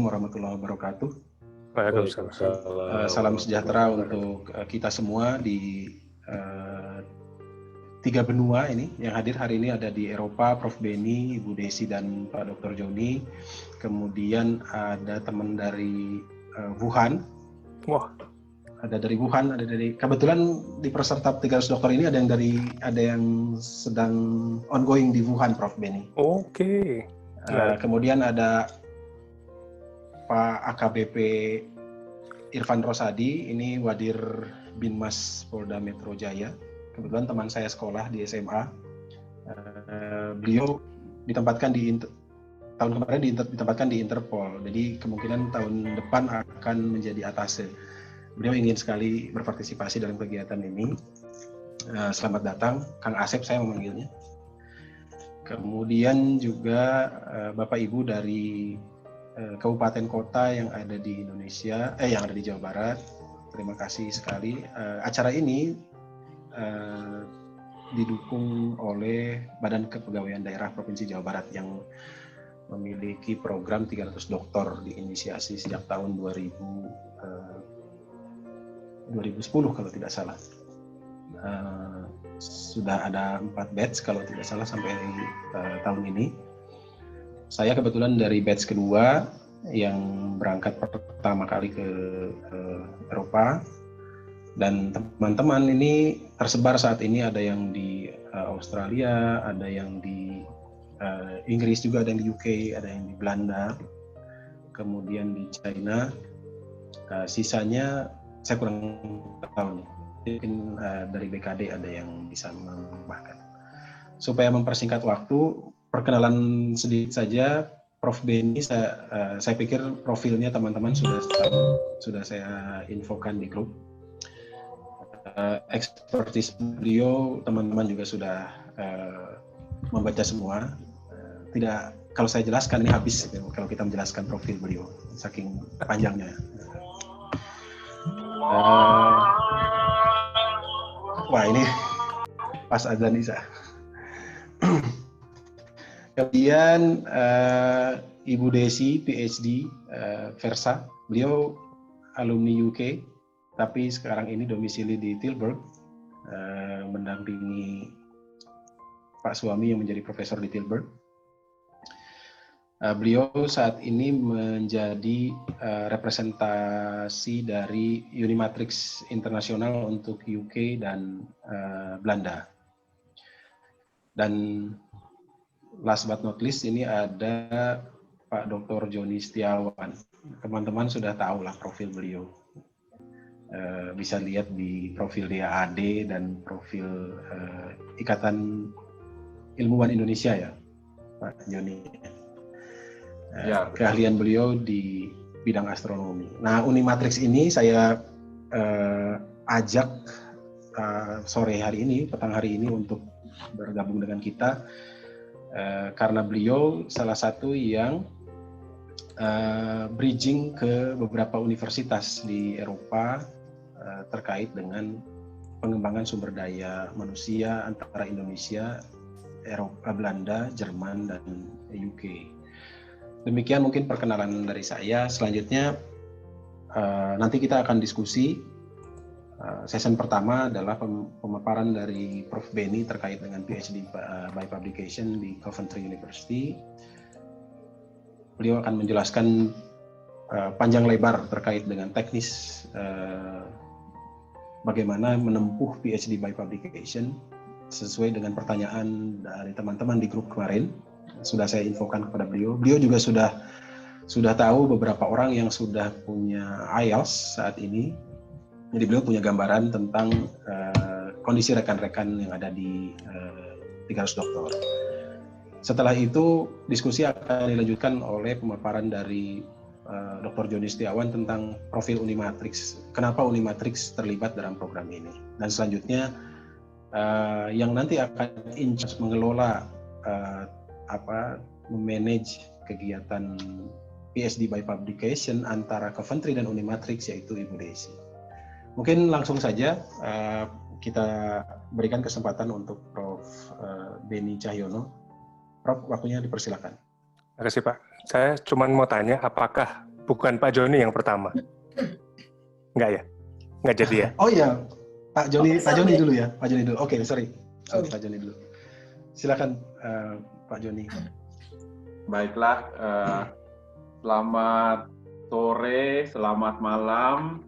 warahmatullahi wabarakatuh. Waalaikumsalam. Salam sejahtera untuk kita semua di 3 benua ini. Yang hadir hari ini ada di Eropa, Prof. Beni, Ibu Desi, dan Pak Dr. Joni. Kemudian ada teman dari Wuhan. Wah. Ada dari Wuhan, ada dari, kebetulan di peserta 300 dokter ini ada yang sedang ongoing di Wuhan, Prof. Beni. Oke. Kemudian ada Pak AKBP Irfan Rosadi, ini Wadir Binmas Polda Metro Jaya. Kebetulan teman saya sekolah di SMA. Beliau ditempatkan tahun kemarin ditempatkan di Interpol. Jadi kemungkinan tahun depan akan menjadi atase. Beliau ingin sekali berpartisipasi dalam kegiatan ini. Selamat datang, Kang Asep saya memanggilnya. Kemudian juga Bapak Ibu dari kabupaten kota yang ada di Indonesia, yang ada di Jawa Barat. Terima kasih sekali. Acara ini didukung oleh Badan Kepegawaian Daerah Provinsi Jawa Barat yang memiliki program 300 dokter diinisiasi sejak tahun 2010 kalau tidak salah. Sudah ada 4 batch kalau tidak salah sampai tahun ini. Saya kebetulan dari batch kedua yang berangkat pertama kali ke Eropa, dan teman-teman ini tersebar saat ini, ada yang di Australia, ada yang di Inggris juga, ada yang di UK, ada yang di Belanda, kemudian di China. Sisanya saya kurang tahu nih, mungkin dari BKD ada yang bisa menambahkan. Supaya mempersingkat waktu, perkenalan sedikit saja. Prof. Beni, saya pikir profilnya teman-teman sudah saya infokan di grup. Expertise beliau teman-teman juga sudah membaca semua. Tidak, kalau saya jelaskan ini habis kalau kita menjelaskan profil beliau, saking panjangnya. Wah, ini pas azan Isa. Kemudian Ibu Desi, PhD, Versa. Beliau alumni UK, tapi sekarang ini domisili di Tilburg, mendampingi Pak suami yang menjadi profesor di Tilburg. Beliau saat ini menjadi representasi dari Unimatrix Internasional untuk UK dan Belanda. Dan last but not least, ini ada Pak Dr. Joni Setiawan. Teman-teman sudah tahu lah profil beliau. Bisa lihat di profil dia AD dan profil Ikatan Ilmuwan Indonesia ya, Pak Joni. Keahlian beliau di bidang astronomi. Nah, Unimatrix ini saya ajak sore hari ini, petang hari ini untuk bergabung dengan kita karena beliau salah satu yang bridging ke beberapa universitas di Eropa terkait dengan pengembangan sumber daya manusia antara Indonesia, Eropa, Belanda, Jerman, dan UK. Demikian mungkin perkenalan dari saya. Selanjutnya nanti kita akan diskusi. Session pertama adalah pemaparan dari Prof. Beni terkait dengan PhD by Publication di Coventry University. Beliau akan menjelaskan panjang lebar terkait dengan teknis bagaimana menempuh PhD by Publication sesuai dengan pertanyaan dari teman-teman di grup kemarin. Sudah saya infokan kepada beliau. Beliau juga sudah tahu beberapa orang yang sudah punya IELTS saat ini. Jadi beliau punya gambaran tentang kondisi rekan-rekan yang ada di 300 dokter. Setelah itu diskusi akan dilanjutkan oleh pemaparan dari Dr. Joni Setiawan tentang profil Unimatrix. Kenapa Unimatrix terlibat dalam program ini? Dan selanjutnya yang nanti akan in charge mengelola memanage kegiatan PhD by Publication antara Coventry dan Unimatrix, yaitu Ibu Desi. Mungkin langsung saja kita berikan kesempatan untuk Prof. Beni Cahyono. Prof, waktunya dipersilakan. Terima kasih Pak. Saya cuma mau tanya, apakah bukan Pak Joni yang pertama. Enggak ya? Enggak jadi ya? Oh iya, Pak Joni dulu ya. Pak Joni dulu. Oke, sorry. Pak Joni dulu. Silakan Pak Joni. Baiklah, selamat sore, selamat malam,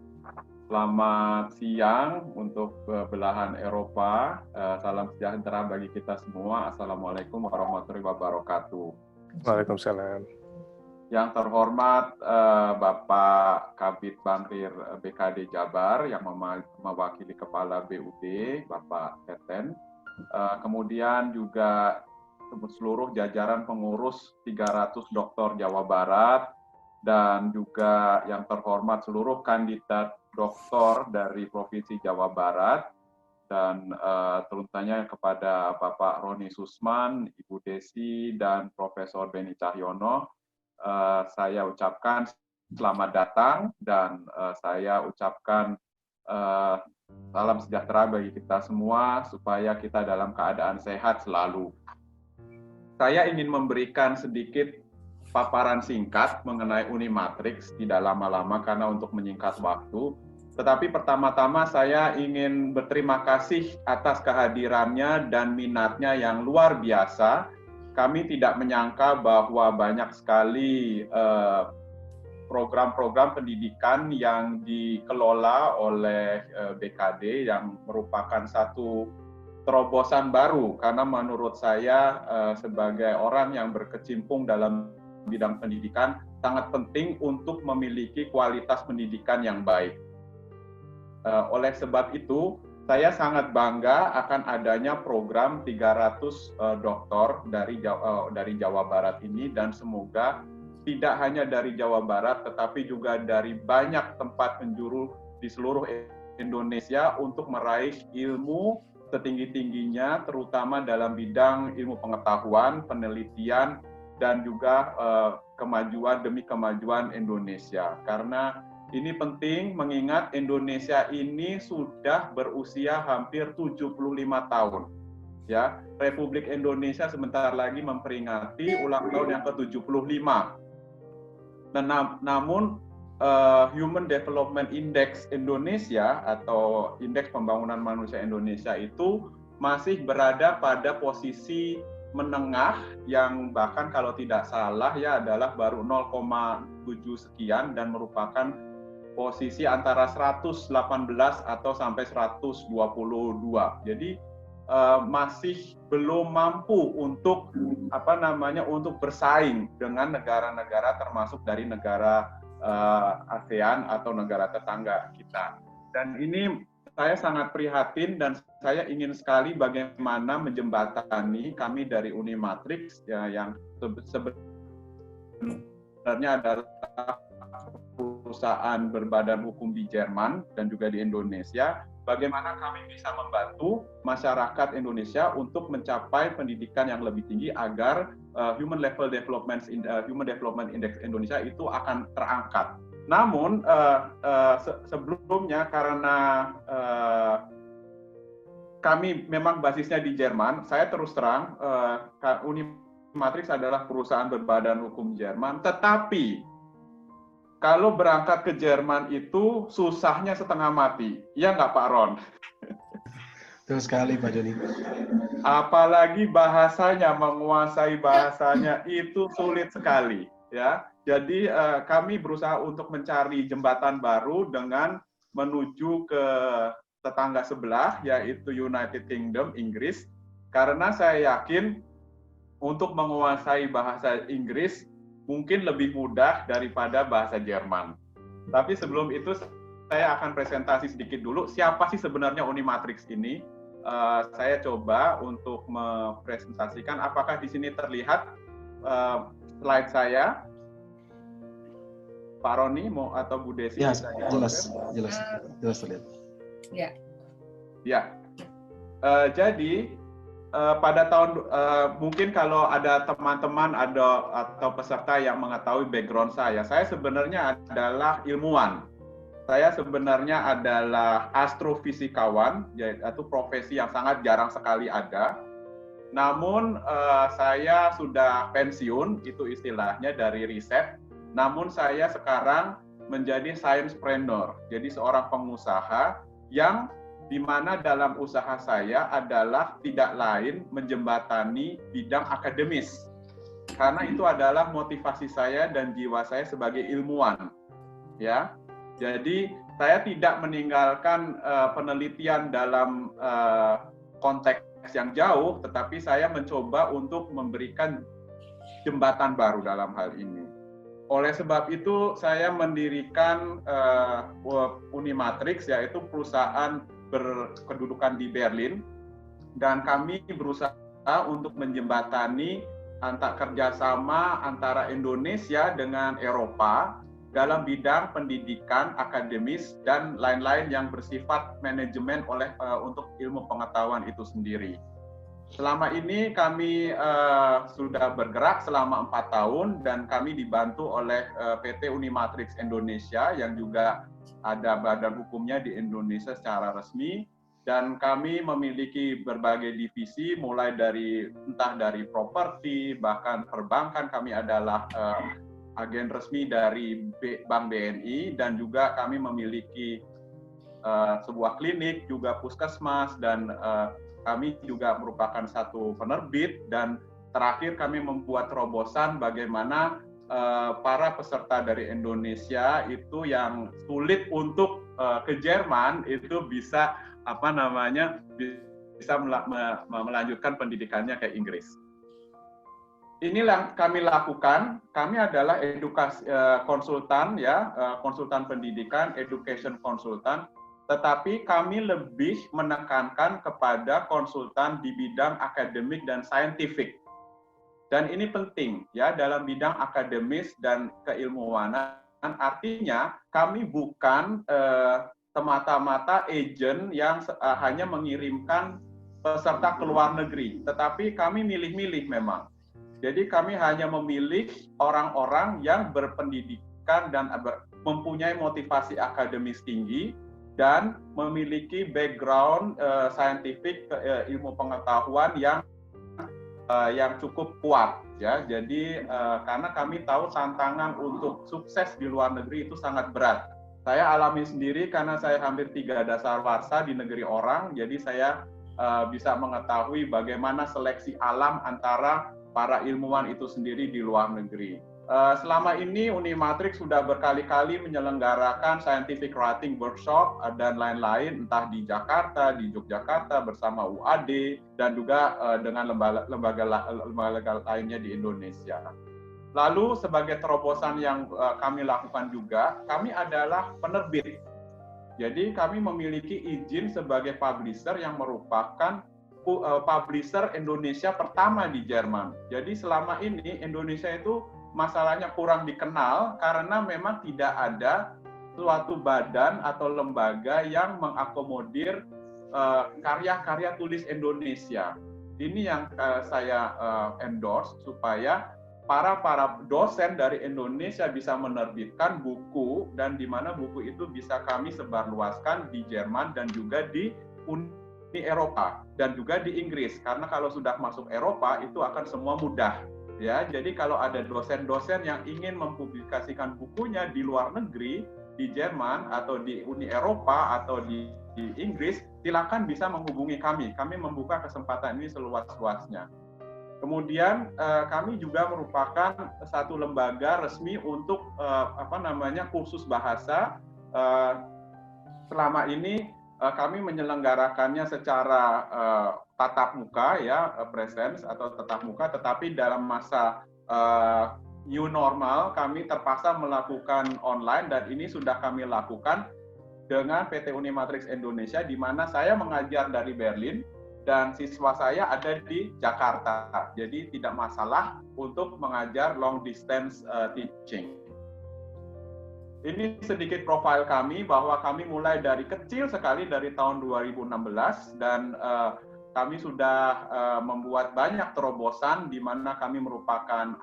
selamat siang untuk belahan Eropa. Salam sejahtera bagi kita semua. Assalamualaikum warahmatullahi wabarakatuh. Waalaikumsalam. Yang terhormat Bapak Kabid Bangkir BKD Jabar yang mewakili Kepala BUD, Bapak Teten. Kemudian juga seluruh jajaran pengurus 300 dokter Jawa Barat, dan juga yang terhormat seluruh kandidat dokter dari Provinsi Jawa Barat, dan terutama kepada Bapak Roni Susman, Ibu Desi, dan Profesor Beni Cahyono, saya ucapkan selamat datang, dan saya ucapkan salam sejahtera bagi kita semua, supaya kita dalam keadaan sehat selalu. Saya ingin memberikan sedikit paparan singkat mengenai Unimatrix, tidak lama-lama karena untuk menyingkat waktu. Tetapi pertama-tama saya ingin berterima kasih atas kehadirannya dan minatnya yang luar biasa. Kami tidak menyangka bahwa banyak sekali program-program pendidikan yang dikelola oleh BKD yang merupakan satu terobosan baru, karena menurut saya sebagai orang yang berkecimpung dalam bidang pendidikan sangat penting untuk memiliki kualitas pendidikan yang baik. Oleh sebab itu, saya sangat bangga akan adanya program 300 dokter dari Jawa Barat ini, dan semoga tidak hanya dari Jawa Barat tetapi juga dari banyak tempat penjuru di seluruh Indonesia untuk meraih ilmu setinggi-tingginya, terutama dalam bidang ilmu pengetahuan, penelitian, dan juga kemajuan demi kemajuan Indonesia. Karena ini penting mengingat Indonesia ini sudah berusia hampir 75 tahun. Ya, Republik Indonesia sebentar lagi memperingati ulang tahun yang ke-75. Namun Human Development Index Indonesia atau Indeks Pembangunan Manusia Indonesia itu masih berada pada posisi menengah, yang bahkan kalau tidak salah ya adalah baru 0,7 sekian, dan merupakan posisi antara 118 atau sampai 122. Jadi masih belum mampu untuk untuk bersaing dengan negara-negara termasuk dari negara ASEAN atau negara tetangga kita. Dan ini saya sangat prihatin, dan saya ingin sekali bagaimana menjembatani kami dari Unimatrix ya, yang sebenarnya adalah perusahaan berbadan hukum di Jerman dan juga di Indonesia, bagaimana kami bisa membantu masyarakat Indonesia untuk mencapai pendidikan yang lebih tinggi agar Human Development Index Indonesia itu akan terangkat. Namun sebelumnya karena kami memang basisnya di Jerman, saya terus terang Unimatrix adalah perusahaan berbadan hukum Jerman, tetapi kalau berangkat ke Jerman itu susahnya setengah mati, ya nggak Pak Ron? Betul sekali Pak Joni. Apalagi bahasanya, menguasai bahasanya itu sulit sekali, ya. Jadi kami berusaha untuk mencari jembatan baru dengan menuju ke tetangga sebelah, yaitu United Kingdom, Inggris. Karena saya yakin untuk menguasai bahasa Inggris mungkin lebih mudah daripada bahasa Jerman. Tapi sebelum itu saya akan presentasi sedikit dulu siapa sih sebenarnya Unimatrix ini. Saya coba untuk mempresentasikan. Apakah di sini terlihat slide saya? Pak Roni mau atau Bu Desi? Ya, jelas terlihat. Ya. Ya. Jadi pada tahun mungkin kalau ada teman-teman atau peserta yang mengetahui background saya sebenarnya adalah ilmuwan. Saya sebenarnya adalah astrofisikawan, yaitu profesi yang sangat jarang sekali ada. Namun saya sudah pensiun, itu istilahnya, dari riset, namun saya sekarang menjadi sciencepreneur, jadi seorang pengusaha yang di mana dalam usaha saya adalah tidak lain menjembatani bidang akademis. Karena itu adalah motivasi saya dan jiwa saya sebagai ilmuwan. Ya. Jadi saya tidak meninggalkan penelitian dalam konteks yang jauh, tetapi saya mencoba untuk memberikan jembatan baru dalam hal ini. Oleh sebab itu, saya mendirikan Unimatrix, yaitu perusahaan berkedudukan di Berlin, dan kami berusaha untuk menjembatani kerjasama antara Indonesia dengan Eropa dalam bidang pendidikan, akademis, dan lain-lain yang bersifat manajemen untuk ilmu pengetahuan itu sendiri. Selama ini kami sudah bergerak selama 4 tahun dan kami dibantu oleh PT Unimatrix Indonesia yang juga ada badan hukumnya di Indonesia secara resmi, dan kami memiliki berbagai divisi mulai dari entah dari properti bahkan perbankan. Kami adalah agen resmi dari Bank BNI, dan juga kami memiliki sebuah klinik, juga puskesmas, dan kami juga merupakan satu penerbit, dan terakhir kami membuat terobosan bagaimana para peserta dari Indonesia itu yang sulit untuk ke Jerman itu bisa bisa melanjutkan pendidikannya ke Inggris. Inilah kami lakukan. Kami adalah edukasi konsultan, ya, konsultan pendidikan, education konsultan. Tetapi kami lebih menekankan kepada konsultan di bidang akademik dan saintifik. Dan ini penting, ya, dalam bidang akademis dan keilmuanan. Artinya kami bukan semata-mata agent yang hanya mengirimkan peserta ke luar negeri, tetapi kami milih-milih memang. Jadi kami hanya memilih orang-orang yang berpendidikan dan mempunyai motivasi akademis tinggi, dan memiliki background saintifik ilmu pengetahuan yang cukup kuat, ya. Jadi karena kami tahu tantangan untuk sukses di luar negeri itu sangat berat. Saya alami sendiri karena saya hampir 3 dasawarsa di negeri orang, jadi saya bisa mengetahui bagaimana seleksi alam antara para ilmuwan itu sendiri di luar negeri. Selama ini Unimatrix sudah berkali-kali menyelenggarakan scientific writing workshop dan lain-lain, entah di Jakarta, di Yogyakarta bersama UAD, dan juga dengan lembaga lainnya di Indonesia. Lalu sebagai terobosan yang kami lakukan juga, kami adalah penerbit. Jadi kami memiliki izin sebagai publisher yang merupakan publisher Indonesia pertama di Jerman. Jadi selama ini Indonesia itu masalahnya kurang dikenal karena memang tidak ada suatu badan atau lembaga yang mengakomodir karya-karya tulis Indonesia. Ini yang saya endorse supaya para dosen dari Indonesia bisa menerbitkan buku, dan di mana buku itu bisa kami sebarluaskan di Jerman dan juga di Uni Eropa dan juga di Inggris. Karena kalau sudah masuk Eropa itu akan semua mudah. Ya, jadi kalau ada dosen-dosen yang ingin mempublikasikan bukunya di luar negeri, di Jerman atau di Uni Eropa atau di Inggris, silakan bisa menghubungi kami. Kami membuka kesempatan ini seluas-luasnya. Kemudian kami juga merupakan satu lembaga resmi untuk kursus bahasa. Selama ini kami menyelenggarakannya secara tatap muka, ya, presence atau tatap muka, tetapi dalam masa new normal kami terpaksa melakukan online, dan ini sudah kami lakukan dengan PT Unimatrix Indonesia, di mana saya mengajar dari Berlin dan siswa saya ada di Jakarta. Jadi tidak masalah untuk mengajar long distance teaching. Ini sedikit profil kami, bahwa kami mulai dari kecil sekali dari tahun 2016, dan kami sudah membuat banyak terobosan di mana kami merupakan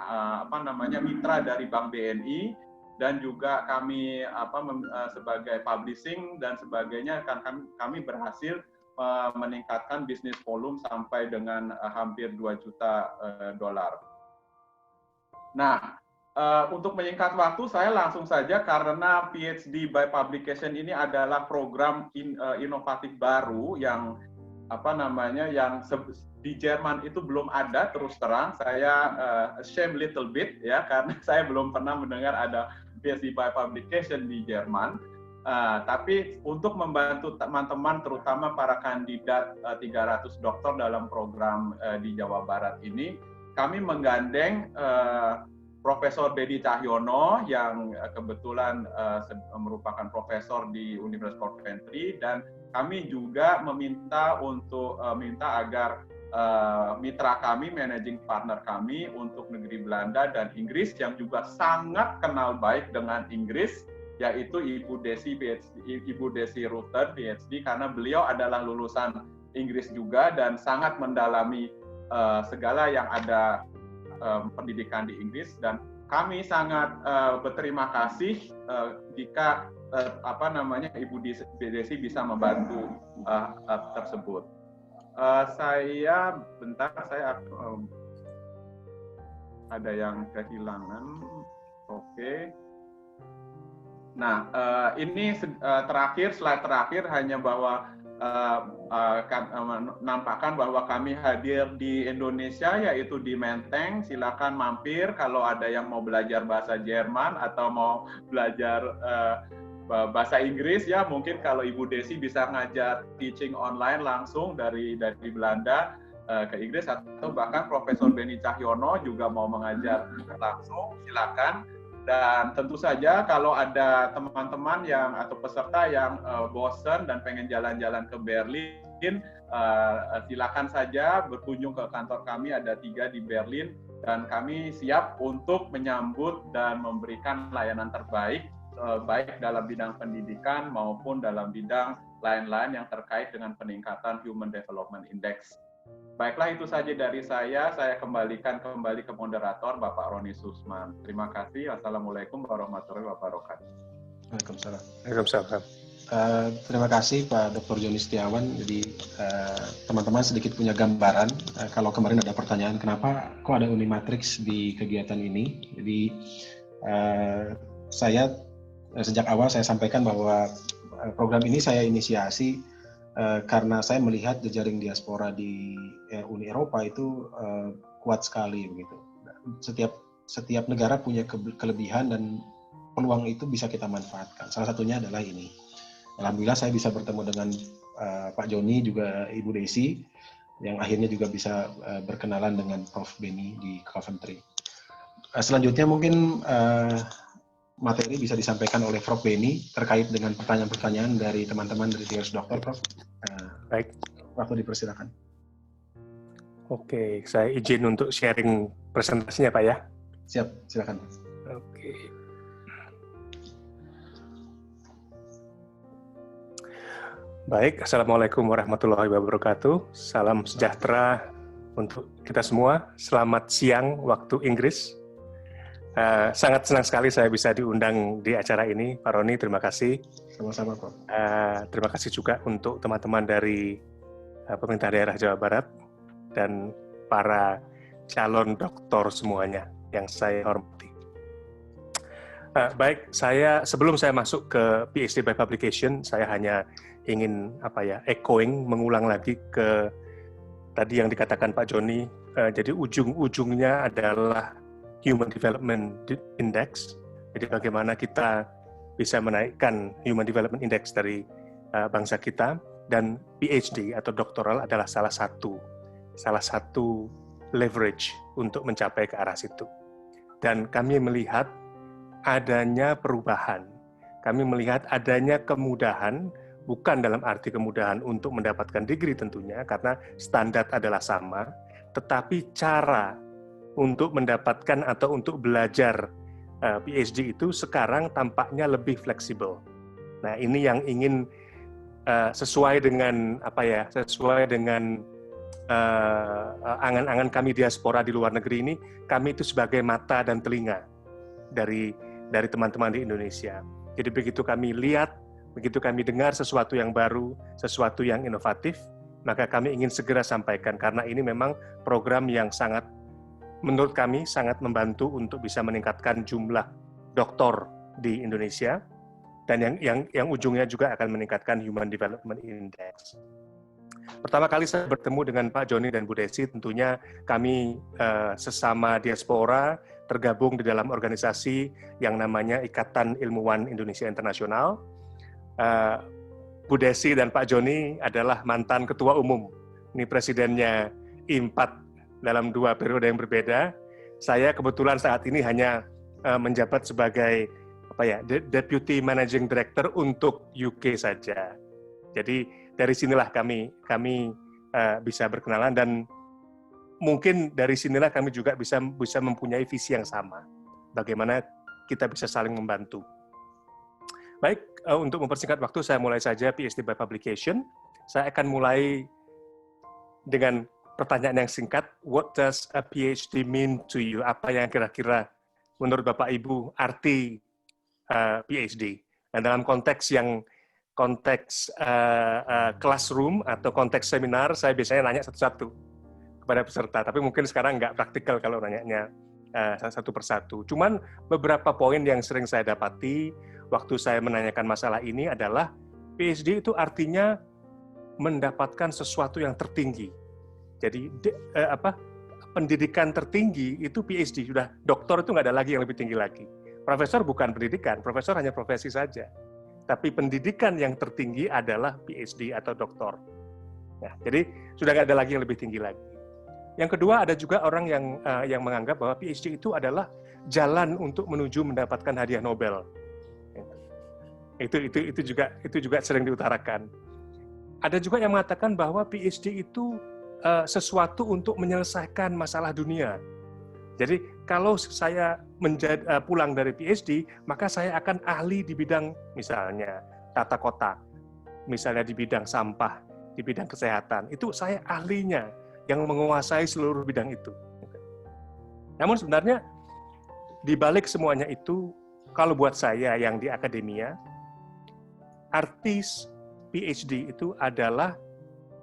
mitra dari Bank BNI, dan juga kami sebagai publishing dan sebagainya, kan kami berhasil meningkatkan bisnis volume sampai dengan hampir 2 juta dolar. Nah, Untuk menyingkat waktu, saya langsung saja karena PhD by Publication ini adalah program inovatif baru yang di Jerman itu belum ada. Terus terang saya shame little bit ya, karena saya belum pernah mendengar ada PhD by Publication di Jerman. Tapi untuk membantu teman-teman, terutama para kandidat 300 dokter dalam program di Jawa Barat ini, kami menggandeng Profesor Bedi Cahyono yang kebetulan merupakan profesor di Universitas Coventry, dan kami juga meminta agar mitra kami, managing partner kami untuk negeri Belanda dan Inggris yang juga sangat kenal baik dengan Inggris, yaitu Ibu Desi Rutten PhD, karena beliau adalah lulusan Inggris juga dan sangat mendalami segala yang ada pendidikan di Inggris, dan kami sangat berterima kasih jika Ibu Desi bisa membantu tersebut. Saya ada yang kehilangan. Oke. Nah, ini slide terakhir hanya bahwa nampakkan bahwa kami hadir di Indonesia, yaitu di Menteng. Silakan mampir kalau ada yang mau belajar bahasa Jerman atau mau belajar bahasa Inggris ya. Mungkin kalau Ibu Desi bisa ngajar teaching online langsung dari Belanda ke Inggris, atau bahkan Profesor Beni Cahyono juga mau mengajar langsung, silakan. Dan tentu saja kalau ada teman-teman atau peserta yang bosan dan pengen jalan-jalan ke Berlin, silakan saja berkunjung ke kantor kami, ada 3 di Berlin, dan kami siap untuk menyambut dan memberikan layanan terbaik, baik dalam bidang pendidikan maupun dalam bidang lain-lain yang terkait dengan peningkatan Human Development Index. Baiklah, itu saja dari saya. Saya kembalikan kembali ke moderator, Bapak Roni Susman. Terima kasih. Assalamualaikum warahmatullahi wabarakatuh. Waalaikumsalam. Waalaikumsalam. Terima kasih Pak Dr. Joni Setiawan. Jadi teman-teman sedikit punya gambaran. Kalau kemarin ada pertanyaan kenapa kok ada Unimatrix di kegiatan ini. Jadi saya sejak awal saya sampaikan bahwa program ini saya inisiasi karena saya melihat jejaring diaspora di Uni Eropa itu kuat sekali begitu. Setiap negara punya kelebihan dan peluang itu bisa kita manfaatkan. Salah satunya adalah ini. Alhamdulillah saya bisa bertemu dengan Pak Joni juga Ibu Desi yang akhirnya juga bisa berkenalan dengan Prof Beni di Coventry. Selanjutnya mungkin materi bisa disampaikan oleh Prof Beni terkait dengan pertanyaan-pertanyaan dari teman-teman dari 300 dokter, Prof. Baik. Waktu dipersilakan. Oke, saya izin untuk sharing presentasinya, Pak ya. Siap, silakan. Oke. Baik, Assalamualaikum warahmatullahi wabarakatuh. Salam sejahtera untuk kita semua. Selamat siang waktu Inggris. Sangat senang sekali saya bisa diundang di acara ini, Pak Roni. Terima kasih. Sama-sama, Prof. Terima kasih juga untuk teman-teman dari pemerintah daerah Jawa Barat dan para calon doktor semuanya yang saya hormati. Baik, sebelum saya masuk ke PhD by Publication, saya hanya ingin mengulang lagi ke tadi yang dikatakan Pak Joni. Jadi ujung-ujungnya adalah Human Development Index. Jadi bagaimana kita bisa menaikkan Human Development Index dari bangsa kita, dan PhD atau doktoral adalah salah satu leverage untuk mencapai ke arah situ. Dan kami melihat adanya perubahan. Kami melihat adanya kemudahan, bukan dalam arti kemudahan untuk mendapatkan degree tentunya, karena standar adalah sama, tetapi cara untuk mendapatkan atau untuk belajar PhD itu sekarang tampaknya lebih fleksibel. Nah, ini yang ingin sesuai dengan angan-angan kami diaspora di luar negeri ini, kami itu sebagai mata dan telinga dari teman-teman di Indonesia. Jadi begitu kami lihat, begitu kami dengar sesuatu yang baru, sesuatu yang inovatif, maka kami ingin segera sampaikan, karena ini memang program yang sangat menurut kami sangat membantu untuk bisa meningkatkan jumlah doktor di Indonesia, dan yang ujungnya juga akan meningkatkan Human Development Index. Pertama kali saya bertemu dengan Pak Joni dan Bu Desi, tentunya kami sesama diaspora tergabung di dalam organisasi yang namanya Ikatan Ilmuwan Indonesia Internasional. Bu Desi dan Pak Joni adalah mantan ketua umum, ini presidennya I4 dalam 2 periode yang berbeda. Saya kebetulan saat ini hanya menjabat sebagai Deputy Managing Director untuk UK saja. Jadi dari sinilah kami bisa berkenalan, dan mungkin dari sinilah kami juga bisa mempunyai visi yang sama. Bagaimana kita bisa saling membantu. Baik, untuk mempersingkat waktu saya mulai saja PhD by Publication. Saya akan mulai dengan pertanyaan yang singkat. What does a PhD mean to you? Apa yang kira-kira menurut Bapak Ibu arti PhD? Dan dalam konteks classroom atau konteks seminar, saya biasanya nanya satu-satu kepada peserta. Tapi mungkin sekarang nggak praktikal kalau nanyanya satu persatu. Cuman beberapa poin yang sering saya dapati waktu saya menanyakan masalah ini adalah PhD itu artinya mendapatkan sesuatu yang tertinggi. Jadi pendidikan tertinggi itu PhD, sudah doktor itu nggak ada lagi yang lebih tinggi lagi. Profesor bukan pendidikan, profesor hanya profesi saja. Tapi pendidikan yang tertinggi adalah PhD atau doktor. Nah, jadi sudah nggak ada lagi yang lebih tinggi lagi. Yang kedua, ada juga orang yang menganggap bahwa PhD itu adalah jalan untuk menuju mendapatkan hadiah Nobel. Itu juga sering diutarakan. Ada juga yang mengatakan bahwa PhD itu sesuatu untuk menyelesaikan masalah dunia. Jadi kalau saya pulang dari PhD, maka saya akan ahli di bidang misalnya tata kota, misalnya di bidang sampah, di bidang kesehatan. Itu saya ahlinya yang menguasai seluruh bidang itu. Namun sebenarnya di balik semuanya itu, kalau buat saya yang di akademia, artis PhD itu adalah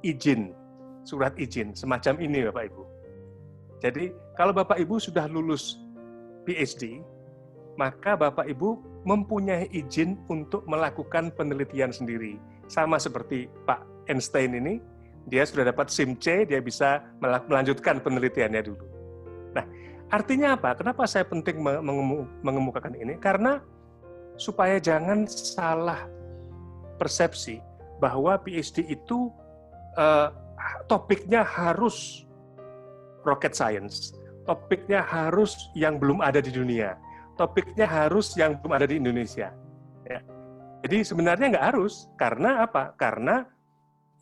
izin, surat izin, semacam ini Bapak Ibu. Jadi kalau Bapak Ibu sudah lulus PhD, maka Bapak Ibu mempunyai izin untuk melakukan penelitian sendiri. Sama seperti Pak Einstein ini, dia sudah dapat SIM C, dia bisa melanjutkan penelitiannya dulu. Nah, artinya apa? Kenapa saya penting mengemukakan ini? Karena supaya jangan salah persepsi bahwa PhD itu topiknya harus rocket science, topiknya harus yang belum ada di dunia, topiknya harus yang belum ada di Indonesia. Ya. Jadi sebenarnya nggak harus, karena apa? Karena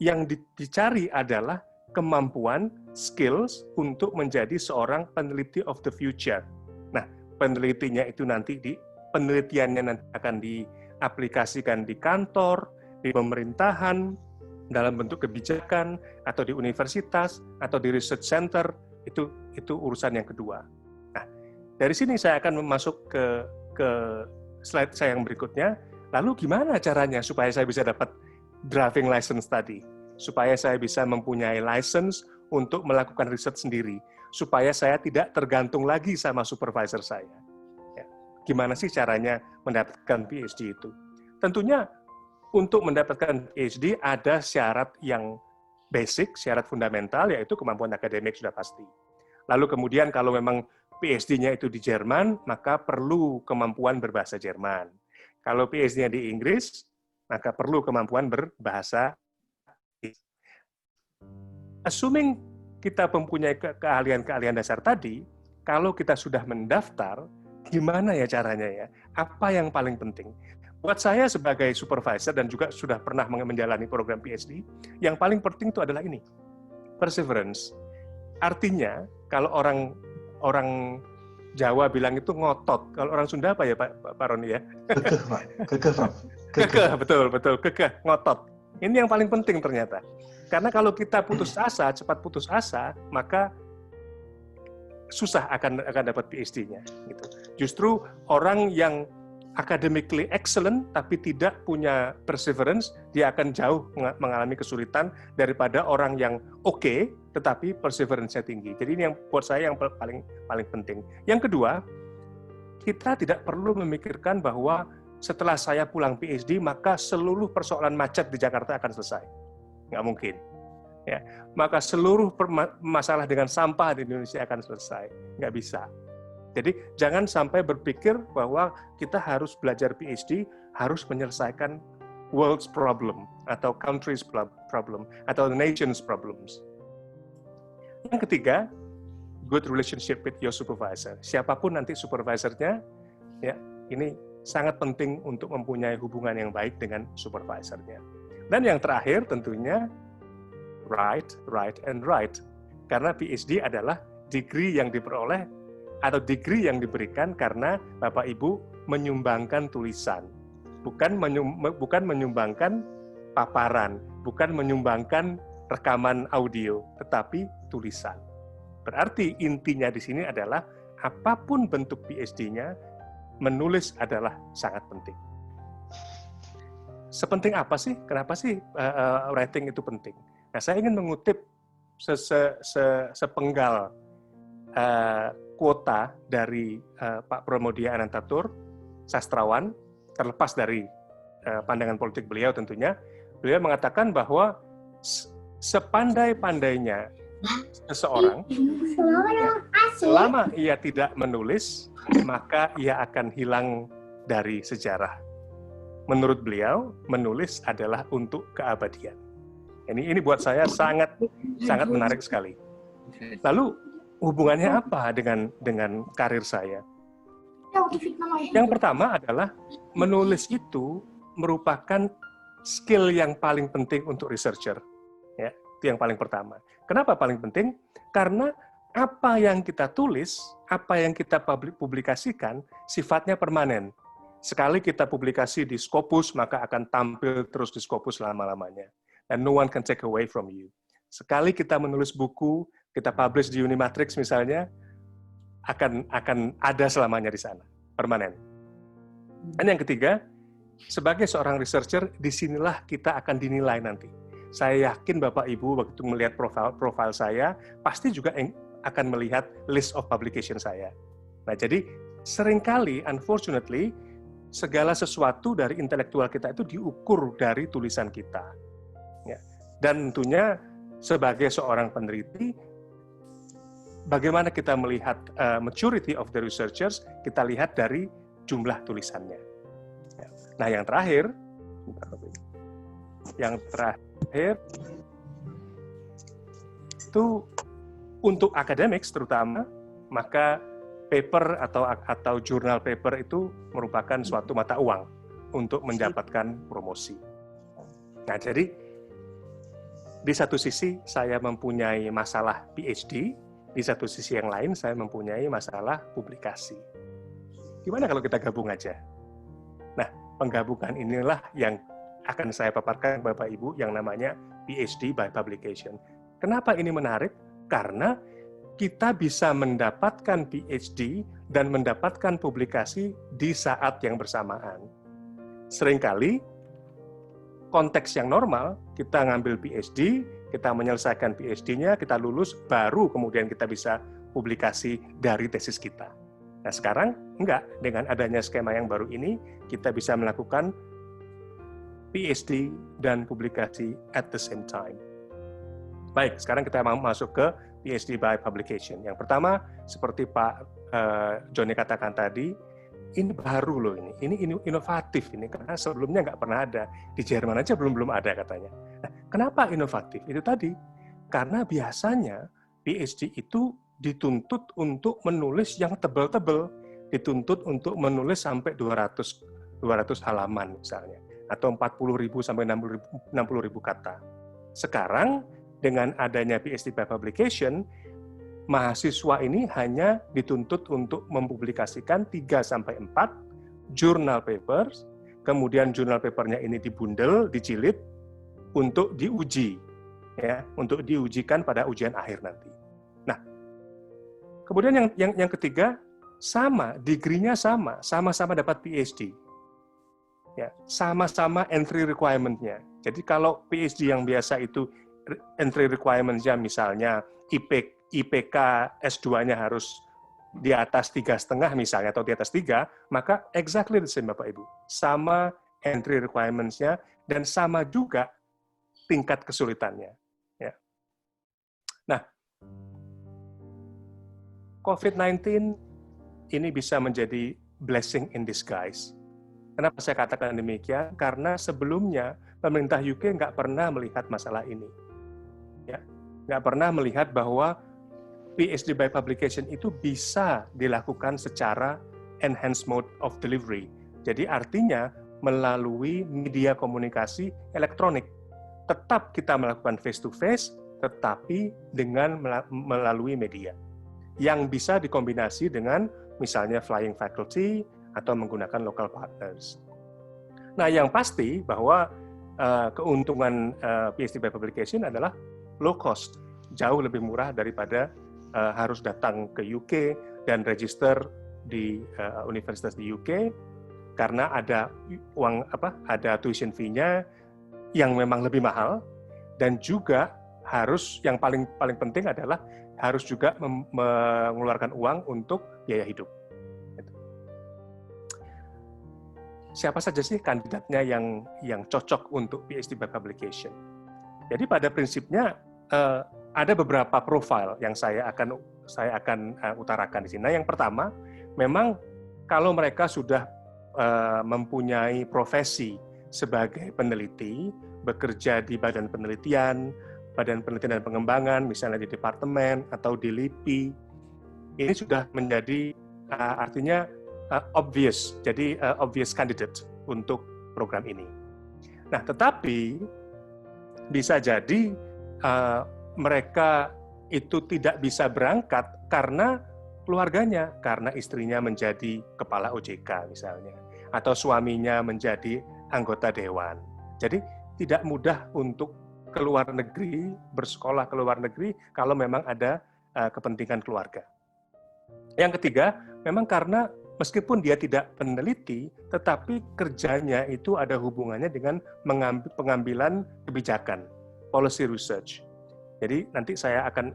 yang dicari adalah kemampuan, skills untuk menjadi seorang peneliti of the future. Nah, penelitinya itu penelitiannya nanti akan diaplikasikan di kantor, di pemerintahan, dalam bentuk kebijakan, atau di universitas, atau di research center, itu urusan yang kedua. Nah, dari sini saya akan masuk ke slide saya yang berikutnya. Lalu gimana caranya supaya saya bisa dapat driving license tadi? Supaya saya bisa mempunyai license untuk melakukan riset sendiri. Supaya saya tidak tergantung lagi sama supervisor saya. Ya. Gimana sih caranya mendapatkan PhD itu? Tentunya untuk mendapatkan PhD ada syarat yang basic, syarat fundamental, yaitu kemampuan akademik sudah pasti. Lalu kemudian kalau memang PhD-nya itu di Jerman, maka perlu kemampuan berbahasa Jerman. Kalau PhD-nya di Inggris, maka perlu kemampuan berbahasa Inggris. Assuming kita mempunyai keahlian-keahlian dasar tadi, kalau kita sudah mendaftar, gimana ya caranya ya? Apa yang paling penting? Buat saya sebagai supervisor dan juga sudah pernah menjalani program PhD, yang paling penting itu adalah ini, perseverance. Artinya, kalau orang Jawa bilang itu ngotot. Kalau orang Sunda apa ya Pak Roni ya? Kekeh, Pak. Kekeh, Pak. Kekeh, betul, kekeh, ngotot. Ini yang paling penting ternyata. Karena kalau kita putus asa, cepat putus asa, maka susah akan dapat PhD-nya. Gitu. Justru orang yang academically excellent tapi tidak punya perseverance, dia akan jauh mengalami kesulitan daripada orang yang oke tetapi perseverance-nya tinggi. Jadi ini yang buat saya yang paling penting. Yang kedua, kita tidak perlu memikirkan bahwa setelah saya pulang PhD maka seluruh persoalan macet di Jakarta akan selesai. Nggak mungkin. Ya, maka seluruh masalah dengan sampah di Indonesia akan selesai. Nggak bisa. Jadi jangan sampai berpikir bahwa kita harus belajar PhD, harus menyelesaikan world's problem, atau country's problem, atau the nation's problems. Yang ketiga, good relationship with your supervisor. Siapapun nanti supervisornya, ya ini sangat penting untuk mempunyai hubungan yang baik dengan supervisornya. Dan yang terakhir tentunya, right. Karena PhD adalah degree yang diperoleh atau degree yang diberikan karena Bapak Ibu menyumbangkan tulisan, bukan menyumbangkan paparan, bukan menyumbangkan rekaman audio, tetapi tulisan. Berarti intinya di sini adalah apapun bentuk PhD-nya, menulis adalah sangat penting. Sepenting apa sih? Kenapa sih writing itu penting? Nah, saya ingin mengutip sepenggal kuota dari Pak Pramoedya Anantatur, sastrawan, terlepas dari pandangan politik beliau tentunya, beliau mengatakan bahwa sepandai-pandainya seseorang, selama ia tidak menulis, maka ia akan hilang dari sejarah. Menurut beliau, menulis adalah untuk keabadian. Ini buat saya sangat menarik sekali. Lalu hubungannya apa dengan karir saya? Yang pertama adalah menulis itu merupakan skill yang paling penting untuk researcher. Ya, itu yang paling pertama. Kenapa paling penting? Karena apa yang kita tulis, apa yang kita publikasikan, sifatnya permanen. Sekali kita publikasi di Scopus, maka akan tampil terus di Scopus selama-lamanya. And no one can take away from you. Sekali kita menulis buku, kita publish di Unimatrix misalnya, akan ada selamanya di sana, permanen. Dan yang ketiga, sebagai seorang researcher, disinilah kita akan dinilai nanti. Saya yakin Bapak Ibu waktu melihat profil saya, pasti juga akan melihat list of publication saya. Nah, jadi seringkali, unfortunately, segala sesuatu dari intelektual kita itu diukur dari tulisan kita. Ya. Dan tentunya sebagai seorang peneliti, bagaimana kita melihat maturity of the researchers, kita lihat dari jumlah tulisannya. Nah, yang terakhir itu untuk academics terutama, maka paper atau jurnal paper itu merupakan suatu mata uang untuk mendapatkan promosi. Nah, jadi di satu sisi saya mempunyai masalah PhD, di satu sisi yang lain saya mempunyai masalah publikasi. Gimana kalau kita gabung aja? Nah, penggabungan inilah yang akan saya paparkan Bapak Ibu yang namanya PhD by publication. Kenapa ini menarik? Karena kita bisa mendapatkan PhD dan mendapatkan publikasi di saat yang bersamaan. Seringkali konteks yang normal, kita ngambil PhD, kita menyelesaikan PhD-nya, kita lulus, baru kemudian kita bisa publikasi dari tesis kita. Nah, sekarang enggak. Dengan adanya skema yang baru ini, kita bisa melakukan PhD dan publikasi at the same time. Baik, sekarang kita mau masuk ke PhD by publication. Yang pertama, seperti Pak Joni katakan tadi, ini baru loh ini inovatif ini, karena sebelumnya nggak pernah ada. Di Jerman aja belum ada katanya. Nah, kenapa inovatif? Itu tadi, karena biasanya PhD itu dituntut untuk menulis yang tebal-tebal, dituntut untuk menulis sampai 200 halaman misalnya, atau 40.000 sampai 60.000 kata. Sekarang dengan adanya PhD by publication, mahasiswa ini hanya dituntut untuk mempublikasikan 3-4 jurnal papers, kemudian jurnal papernya ini dibundel, dijilid, untuk diuji, ya, untuk diujikan pada ujian akhir nanti. Nah, kemudian yang ketiga, sama, degree-nya sama-sama dapat PhD. Ya, sama-sama entry requirement-nya. Jadi kalau PhD yang biasa itu entry requirement-nya misalnya IPK S2-nya harus di atas 3,5 misalnya, atau di atas 3, maka exactly the same Bapak Ibu. Sama entry requirements-nya, dan sama juga tingkat kesulitannya. Ya. Nah, COVID-19 ini bisa menjadi blessing in disguise. Kenapa saya katakan demikian? Karena sebelumnya pemerintah UK nggak pernah melihat masalah ini. Ya, nggak pernah melihat bahwa PhD by publication itu bisa dilakukan secara enhanced mode of delivery. Jadi artinya melalui media komunikasi elektronik. Tetap kita melakukan face-to-face, tetapi dengan melalui media. Yang bisa dikombinasi dengan misalnya flying faculty, atau menggunakan local partners. Nah, yang pasti bahwa keuntungan PhD by publication adalah low cost, jauh lebih murah daripada harus datang ke UK dan register di universitas di UK, karena ada ada tuition fee-nya yang memang lebih mahal, dan juga harus yang paling penting adalah harus juga mengeluarkan uang untuk biaya hidup. Siapa saja sih kandidatnya yang cocok untuk PhD by publication? Jadi pada prinsipnya ada beberapa profil yang saya akan utarakan di sini. Nah, yang pertama, memang kalau mereka sudah mempunyai profesi sebagai peneliti, bekerja di badan penelitian dan pengembangan, misalnya di departemen atau di LIPI, ini sudah menjadi artinya obvious, jadi obvious candidate untuk program ini. Nah, tetapi bisa jadi mereka itu tidak bisa berangkat karena keluarganya, karena istrinya menjadi kepala OJK misalnya, atau suaminya menjadi anggota dewan. Jadi tidak mudah untuk keluar negeri, bersekolah ke luar negeri kalau memang ada kepentingan keluarga. Yang ketiga, memang karena meskipun dia tidak peneliti, tetapi kerjanya itu ada hubungannya dengan pengambilan kebijakan, policy research. Jadi nanti saya akan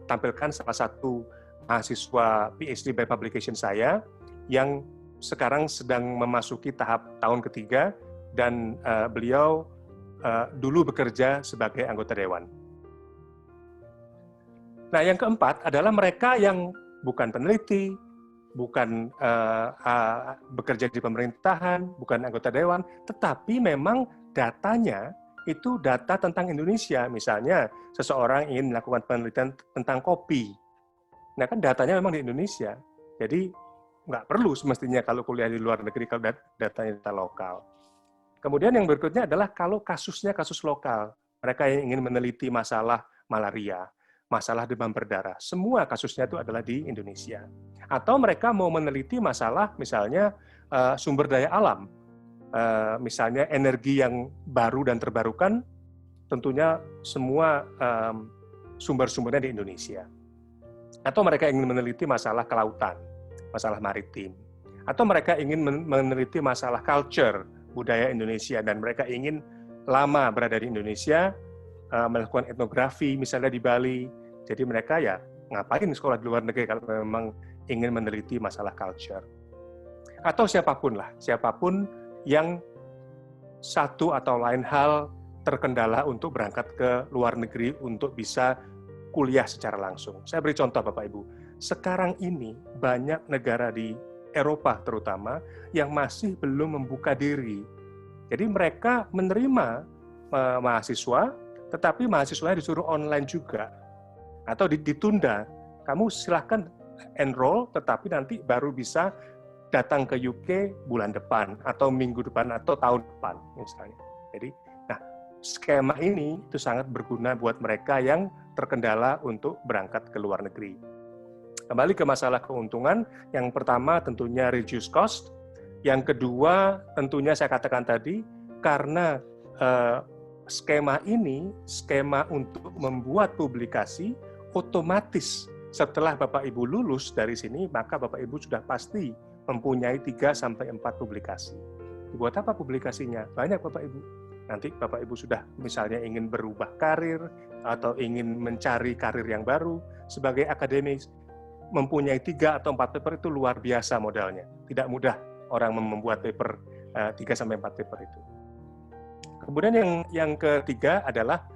tampilkan salah satu mahasiswa PhD by publication saya yang sekarang sedang memasuki tahap tahun ketiga, dan beliau dulu bekerja sebagai anggota dewan. Nah, yang keempat adalah mereka yang bukan peneliti, bukan bekerja di pemerintahan, bukan anggota dewan, tetapi memang datanya itu data tentang Indonesia. Misalnya, seseorang ingin melakukan penelitian tentang kopi. Nah, kan datanya memang di Indonesia. Jadi, nggak perlu semestinya kalau kuliah di luar negeri, kalau datanya data lokal. Kemudian yang berikutnya adalah kalau kasusnya kasus lokal. Mereka yang ingin meneliti masalah malaria, masalah demam berdarah, semua kasusnya itu adalah di Indonesia. Atau mereka mau meneliti masalah misalnya sumber daya alam, misalnya energi yang baru dan terbarukan, tentunya semua sumber-sumbernya di Indonesia. Atau mereka ingin meneliti masalah kelautan, masalah maritim. Atau mereka ingin meneliti masalah culture, budaya Indonesia, dan mereka ingin lama berada di Indonesia, melakukan etnografi misalnya di Bali. Jadi mereka ya ngapain sekolah di luar negeri kalau memang ingin meneliti masalah culture. Atau siapapun yang satu atau lain hal terkendala untuk berangkat ke luar negeri untuk bisa kuliah secara langsung. Saya beri contoh Bapak Ibu. Sekarang ini banyak negara di Eropa terutama yang masih belum membuka diri. Jadi mereka menerima mahasiswa, tetapi mahasiswanya disuruh online juga. Atau ditunda. Kamu silahkan enroll, tetapi nanti baru bisa datang ke UK bulan depan, atau minggu depan, atau tahun depan, misalnya. Jadi, nah, skema ini itu sangat berguna buat mereka yang terkendala untuk berangkat ke luar negeri. Kembali ke masalah keuntungan, yang pertama tentunya reduce cost, yang kedua tentunya saya katakan tadi, karena skema ini, skema untuk membuat publikasi, otomatis setelah Bapak Ibu lulus dari sini, maka Bapak Ibu sudah pasti mempunyai 3-4 publikasi. Dibuat apa publikasinya? Banyak Bapak Ibu. Nanti Bapak Ibu sudah misalnya ingin berubah karir atau ingin mencari karir yang baru sebagai akademis, mempunyai 3 atau 4 paper itu luar biasa modalnya. Tidak mudah orang membuat paper 3-4 paper itu. Kemudian yang ketiga adalah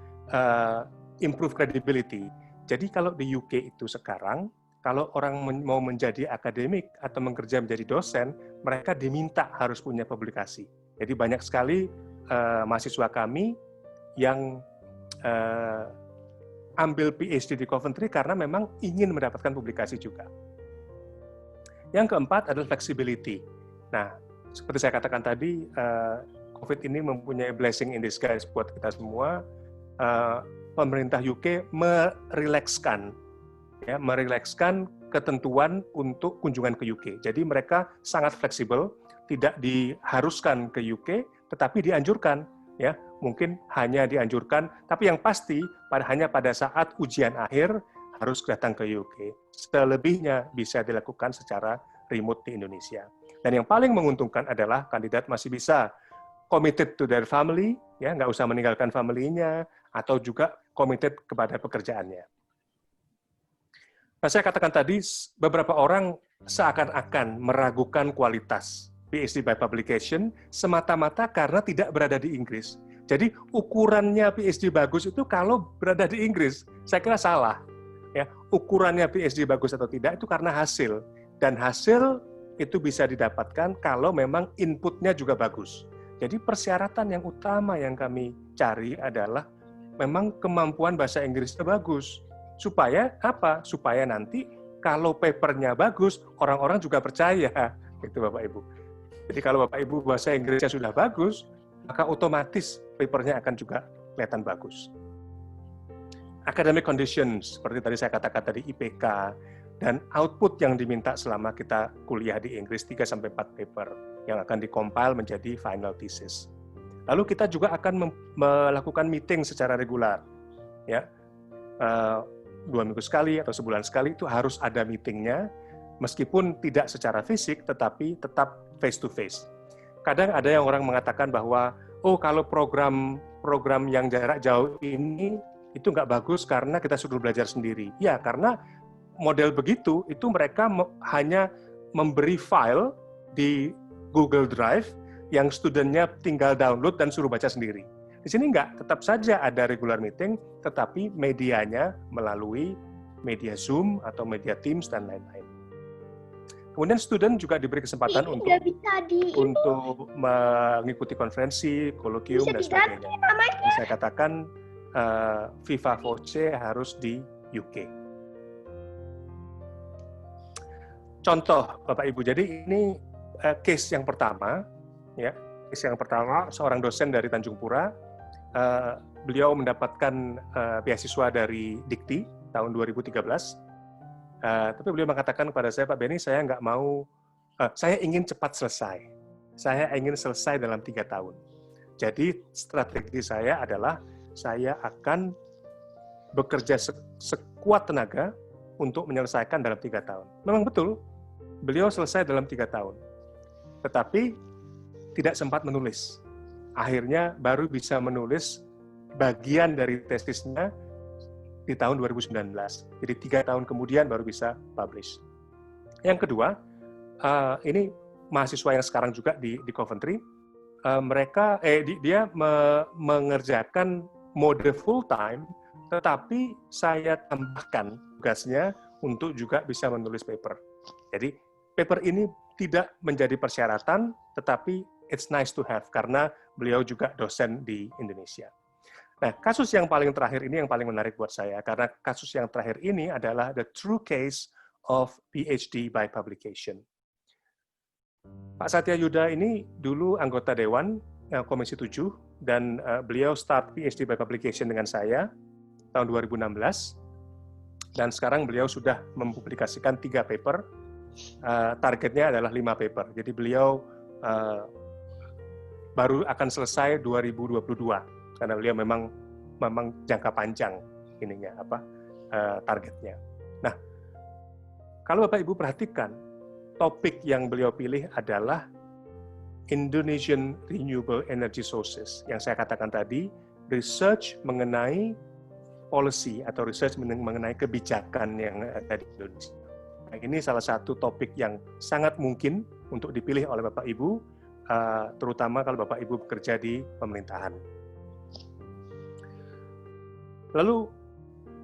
improve credibility. Jadi kalau di UK itu sekarang, kalau orang mau menjadi akademik atau bekerja menjadi dosen, mereka diminta harus punya publikasi. Jadi banyak sekali mahasiswa kami yang ambil PhD di Coventry karena memang ingin mendapatkan publikasi juga. Yang keempat adalah flexibility. Nah, seperti saya katakan tadi, COVID ini mempunyai blessing in disguise buat kita semua. Pemerintah UK merilekskan ketentuan untuk kunjungan ke UK. Jadi mereka sangat fleksibel, tidak diharuskan ke UK, tetapi dianjurkan. Ya, mungkin hanya dianjurkan, tapi yang pasti hanya pada saat ujian akhir harus datang ke UK. Selebihnya bisa dilakukan secara remote di Indonesia. Dan yang paling menguntungkan adalah kandidat masih bisa committed to their family, ya, nggak usah meninggalkan family-nya, atau juga committed kepada pekerjaannya. Nah, saya katakan tadi, beberapa orang seakan-akan meragukan kualitas PhD by publication semata-mata karena tidak berada di Inggris. Jadi ukurannya PhD bagus itu kalau berada di Inggris, saya kira salah. Ya, ukurannya PhD bagus atau tidak itu karena hasil. Dan hasil itu bisa didapatkan kalau memang inputnya juga bagus. Jadi persyaratan yang utama yang kami cari adalah memang kemampuan bahasa Inggrisnya bagus. Supaya apa? Supaya nanti kalau papernya bagus, orang-orang juga percaya. Gitu Bapak Ibu. Jadi kalau Bapak Ibu bahasa Inggrisnya sudah bagus, maka otomatis papernya akan juga kelihatan bagus. Academic conditions, seperti tadi saya katakan tadi IPK, dan output yang diminta selama kita kuliah di Inggris 3-4 paper yang akan dikompil menjadi final thesis. Lalu kita juga akan melakukan meeting secara regular, ya 2 minggu sekali atau sebulan sekali itu harus ada meetingnya, meskipun tidak secara fisik, tetapi tetap face to face. Kadang ada yang orang mengatakan bahwa, oh kalau program yang jarak jauh ini itu nggak bagus karena kita sudah belajar sendiri. Ya karena model begitu itu mereka hanya memberi file di Google Drive yang studentnya tinggal download dan suruh baca sendiri. Di sini enggak, tetap saja ada regular meeting, tetapi medianya melalui media Zoom atau media Teams dan lain-lain. Kemudian student juga diberi kesempatan untuk mengikuti konferensi, kolokium, dan sebagainya. Saya katakan Viva Voce harus di UK. Contoh, Bapak Ibu, jadi ini case yang pertama, ya. Case yang pertama, seorang dosen dari Tanjung Pura, beliau mendapatkan beasiswa dari Dikti tahun 2013. Tapi beliau mengatakan kepada saya, Pak Benny, saya nggak mau, saya ingin cepat selesai. Saya ingin selesai dalam 3 tahun. Jadi strategi saya adalah saya akan bekerja sekuat tenaga untuk menyelesaikan dalam 3 tahun. Memang betul, beliau selesai dalam 3 tahun. Tetapi tidak sempat menulis. Akhirnya baru bisa menulis bagian dari tesisnya di tahun 2019. Jadi 3 tahun kemudian baru bisa publish. Yang kedua, ini mahasiswa yang sekarang juga di Coventry, dia mengerjakan mode full time, tetapi saya tambahkan tugasnya untuk juga bisa menulis paper. Jadi paper ini tidak menjadi persyaratan, tetapi it's nice to have karena beliau juga dosen di Indonesia. Nah, kasus yang paling terakhir ini yang paling menarik buat saya, karena kasus yang terakhir ini adalah the true case of PhD by publication. Pak Satya Yuda ini dulu anggota Dewan Komisi 7, dan beliau start PhD by publication dengan saya tahun 2016, dan sekarang beliau sudah mempublikasikan 3 paper, targetnya adalah 5 paper. Jadi beliau baru akan selesai 2022. Karena beliau memang jangka panjang ininya targetnya. Nah, kalau Bapak Ibu perhatikan, topik yang beliau pilih adalah Indonesian Renewable Energy Sources. Yang saya katakan tadi, research mengenai policy atau research mengenai kebijakan yang ada di Indonesia. Nah, ini salah satu topik yang sangat mungkin untuk dipilih oleh Bapak Ibu, terutama kalau Bapak Ibu bekerja di pemerintahan. Lalu,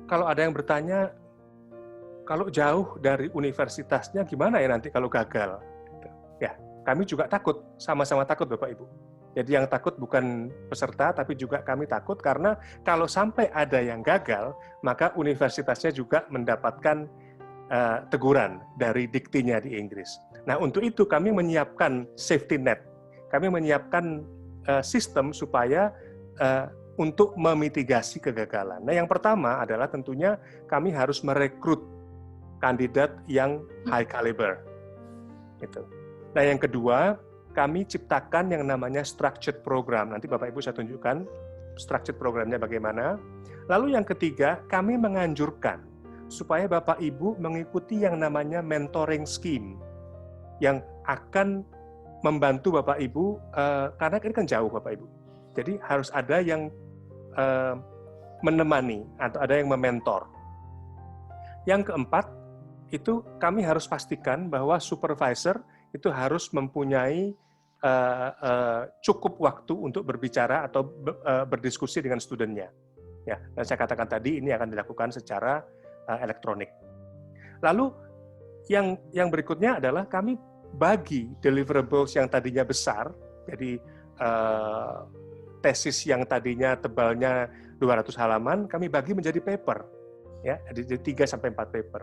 kalau ada yang bertanya, kalau jauh dari universitasnya gimana ya nanti kalau gagal? Ya, kami juga takut, sama-sama takut Bapak Ibu. Jadi yang takut bukan peserta, tapi juga kami takut karena kalau sampai ada yang gagal, maka universitasnya juga mendapatkan teguran dari diktinya di Inggris. Nah, untuk itu kami menyiapkan safety net. Kami menyiapkan sistem supaya untuk memitigasi kegagalan. Nah, yang pertama adalah tentunya kami harus merekrut kandidat yang high caliber. Gitu. Nah, yang kedua, kami ciptakan yang namanya structured program. Nanti Bapak Ibu saya tunjukkan structured programnya bagaimana. Lalu yang ketiga, kami menganjurkan supaya Bapak Ibu mengikuti yang namanya mentoring scheme yang akan membantu Bapak Ibu, karena ini kan jauh Bapak Ibu. Jadi harus ada yang menemani atau ada yang mementor. Yang keempat, itu kami harus pastikan bahwa supervisor itu harus mempunyai cukup waktu untuk berbicara atau berdiskusi dengan studennya. Ya, dan saya katakan tadi ini akan dilakukan secara elektronik. Lalu yang berikutnya adalah kami bagi deliverables yang tadinya besar, jadi tesis yang tadinya tebalnya 200 halaman, kami bagi menjadi paper, ya, jadi 3-4 paper.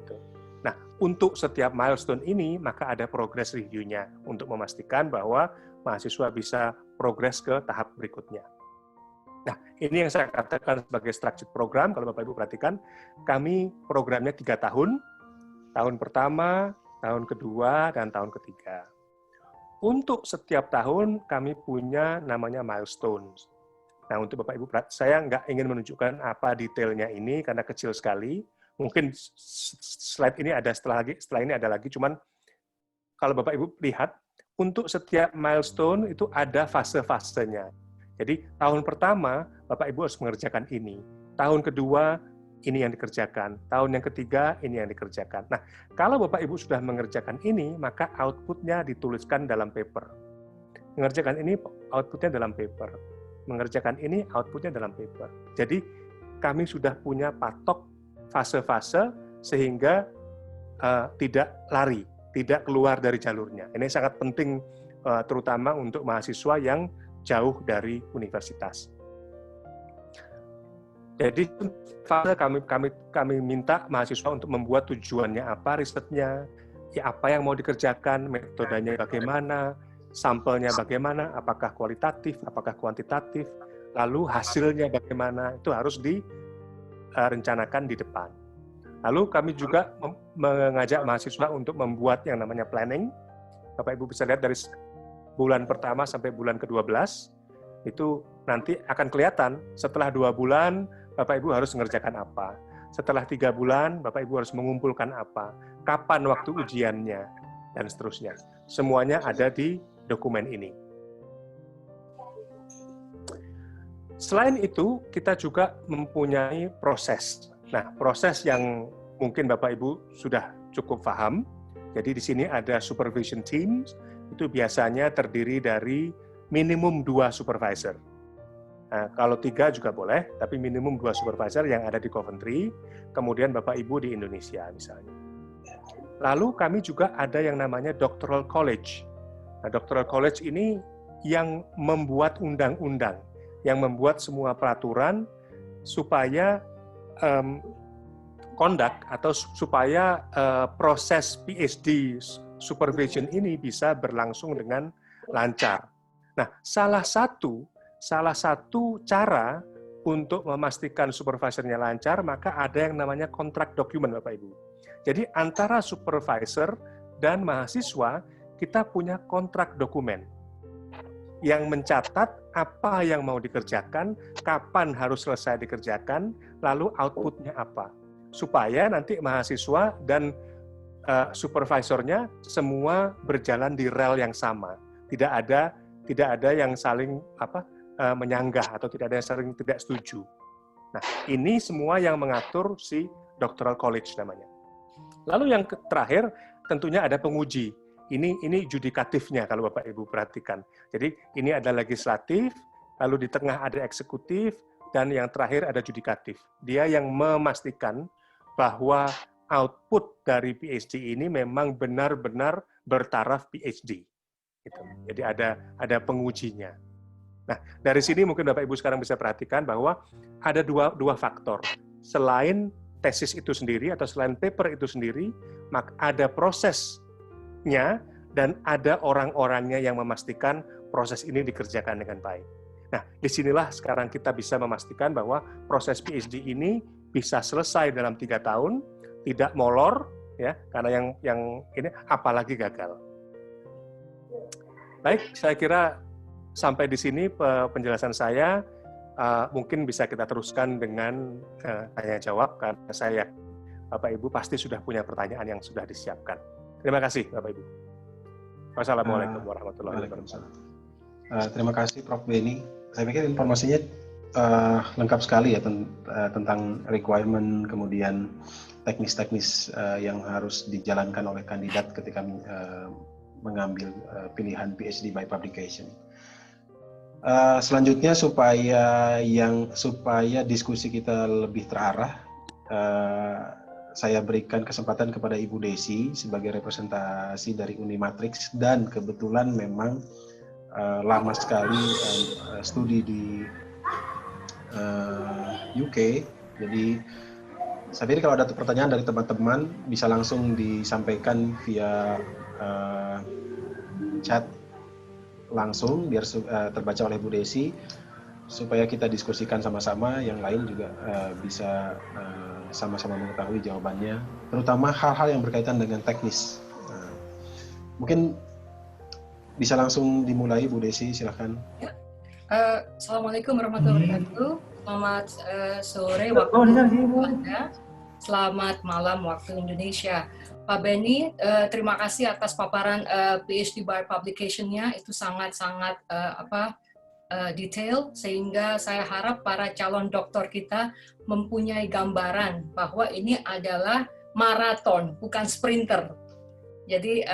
Gitu. Nah, untuk setiap milestone ini, maka ada progress review-nya untuk memastikan bahwa mahasiswa bisa progress ke tahap berikutnya. Nah, ini yang saya katakan sebagai structured program. Kalau Bapak Ibu perhatikan, kami programnya 3 tahun. Tahun pertama, tahun kedua, dan tahun ketiga. Untuk setiap tahun, kami punya namanya milestones. Nah, untuk Bapak Ibu, saya nggak ingin menunjukkan apa detailnya ini, karena kecil sekali. Mungkin slide ini ada setelah ini ada lagi, cuman kalau Bapak Ibu lihat, untuk setiap milestone itu ada fase-fasenya. Jadi tahun pertama Bapak Ibu harus mengerjakan ini, tahun kedua ini yang dikerjakan, tahun yang ketiga ini yang dikerjakan. Nah, kalau Bapak Ibu sudah mengerjakan ini, maka output-nya dituliskan dalam paper. Mengerjakan ini output-nya dalam paper, mengerjakan ini output-nya dalam paper. Jadi kami sudah punya patok fase-fase sehingga tidak lari, tidak keluar dari jalurnya. Ini sangat penting, terutama untuk mahasiswa yang jauh dari universitas. Jadi fase kami minta mahasiswa untuk membuat tujuannya apa, risetnya, ya apa yang mau dikerjakan, metodenya bagaimana, sampelnya bagaimana, apakah kualitatif, apakah kuantitatif, lalu hasilnya bagaimana, itu harus direncanakan di depan. Lalu kami juga mengajak mahasiswa untuk membuat yang namanya planning. Bapak Ibu bisa lihat dari bulan pertama sampai bulan ke-12, itu nanti akan kelihatan setelah 2 bulan, Bapak Ibu harus mengerjakan apa. Setelah 3 bulan, Bapak Ibu harus mengumpulkan apa. Kapan waktu ujiannya, dan seterusnya. Semuanya ada di dokumen ini. Selain itu, kita juga mempunyai proses. Nah, proses yang mungkin Bapak Ibu sudah cukup paham. Jadi di sini ada supervision teams, itu biasanya terdiri dari minimum 2 supervisor. Nah, kalau 3 juga boleh, tapi minimum 2 supervisor yang ada di Coventry, kemudian Bapak Ibu di Indonesia misalnya. Lalu kami juga ada yang namanya Doctoral College. Nah, Doctoral College ini yang membuat undang-undang, yang membuat semua peraturan supaya conduct atau supaya proses PhD supervision ini bisa berlangsung dengan lancar. Nah, salah satu cara untuk memastikan supervisornya lancar, maka ada yang namanya kontrak dokumen, Bapak Ibu. Jadi antara supervisor dan mahasiswa, kita punya kontrak dokumen yang mencatat apa yang mau dikerjakan, kapan harus selesai dikerjakan, lalu outputnya apa. Supaya nanti mahasiswa dan supervisornya semua berjalan di rel yang sama. tidak ada yang saling menyanggah atau tidak ada yang saling tidak setuju. Nah, ini semua yang mengatur si doctoral college namanya. Lalu yang terakhir tentunya ada penguji. Ini judikatifnya kalau Bapak Ibu perhatikan. Jadi ini ada legislatif, lalu di tengah ada eksekutif, dan yang terakhir ada judikatif. Dia yang memastikan bahwa output dari PhD ini memang benar-benar bertaraf PhD. Gitu. Jadi ada pengujinya. Nah, dari sini mungkin Bapak Ibu sekarang bisa perhatikan bahwa ada dua faktor. Selain tesis itu sendiri atau selain paper itu sendiri, maka ada prosesnya dan ada orang-orangnya yang memastikan proses ini dikerjakan dengan baik. Nah, disinilah sekarang kita bisa memastikan bahwa proses PhD ini bisa selesai dalam 3 tahun, tidak molor, ya, karena yang ini apalagi gagal. Baik, saya kira sampai di sini penjelasan saya. Mungkin bisa kita teruskan dengan tanya jawab, karena saya Bapak Ibu pasti sudah punya pertanyaan yang sudah disiapkan. Terima kasih Bapak Ibu. Wassalamualaikum warahmatullahi wabarakatuh. Terima kasih Prof. Beni. Saya pikir informasinya lengkap sekali ya tentang requirement, kemudian teknis-teknis yang harus dijalankan oleh kandidat ketika mengambil pilihan PhD by publication. Selanjutnya supaya diskusi kita lebih terarah, saya berikan kesempatan kepada Ibu Desi sebagai representasi dari Unimatrix, dan kebetulan memang lama sekali studi di UK. Jadi saya pikir kalau ada pertanyaan dari teman-teman bisa langsung disampaikan via chat langsung biar terbaca oleh Bu Desi, supaya kita diskusikan sama-sama, yang lain juga bisa sama-sama mengetahui jawabannya, terutama hal-hal yang berkaitan dengan teknis. Mungkin bisa langsung dimulai, Bu Desi, silahkan. Ya. Assalamualaikum warahmatullahi wabarakatuh. Selamat sore waktu Anda. Selamat malam waktu Indonesia. Pak Beni, terima kasih atas paparan PhD by publication-nya. Itu sangat-sangat detail, sehingga saya harap para calon doktor kita mempunyai gambaran bahwa ini adalah maraton, bukan sprinter. Jadi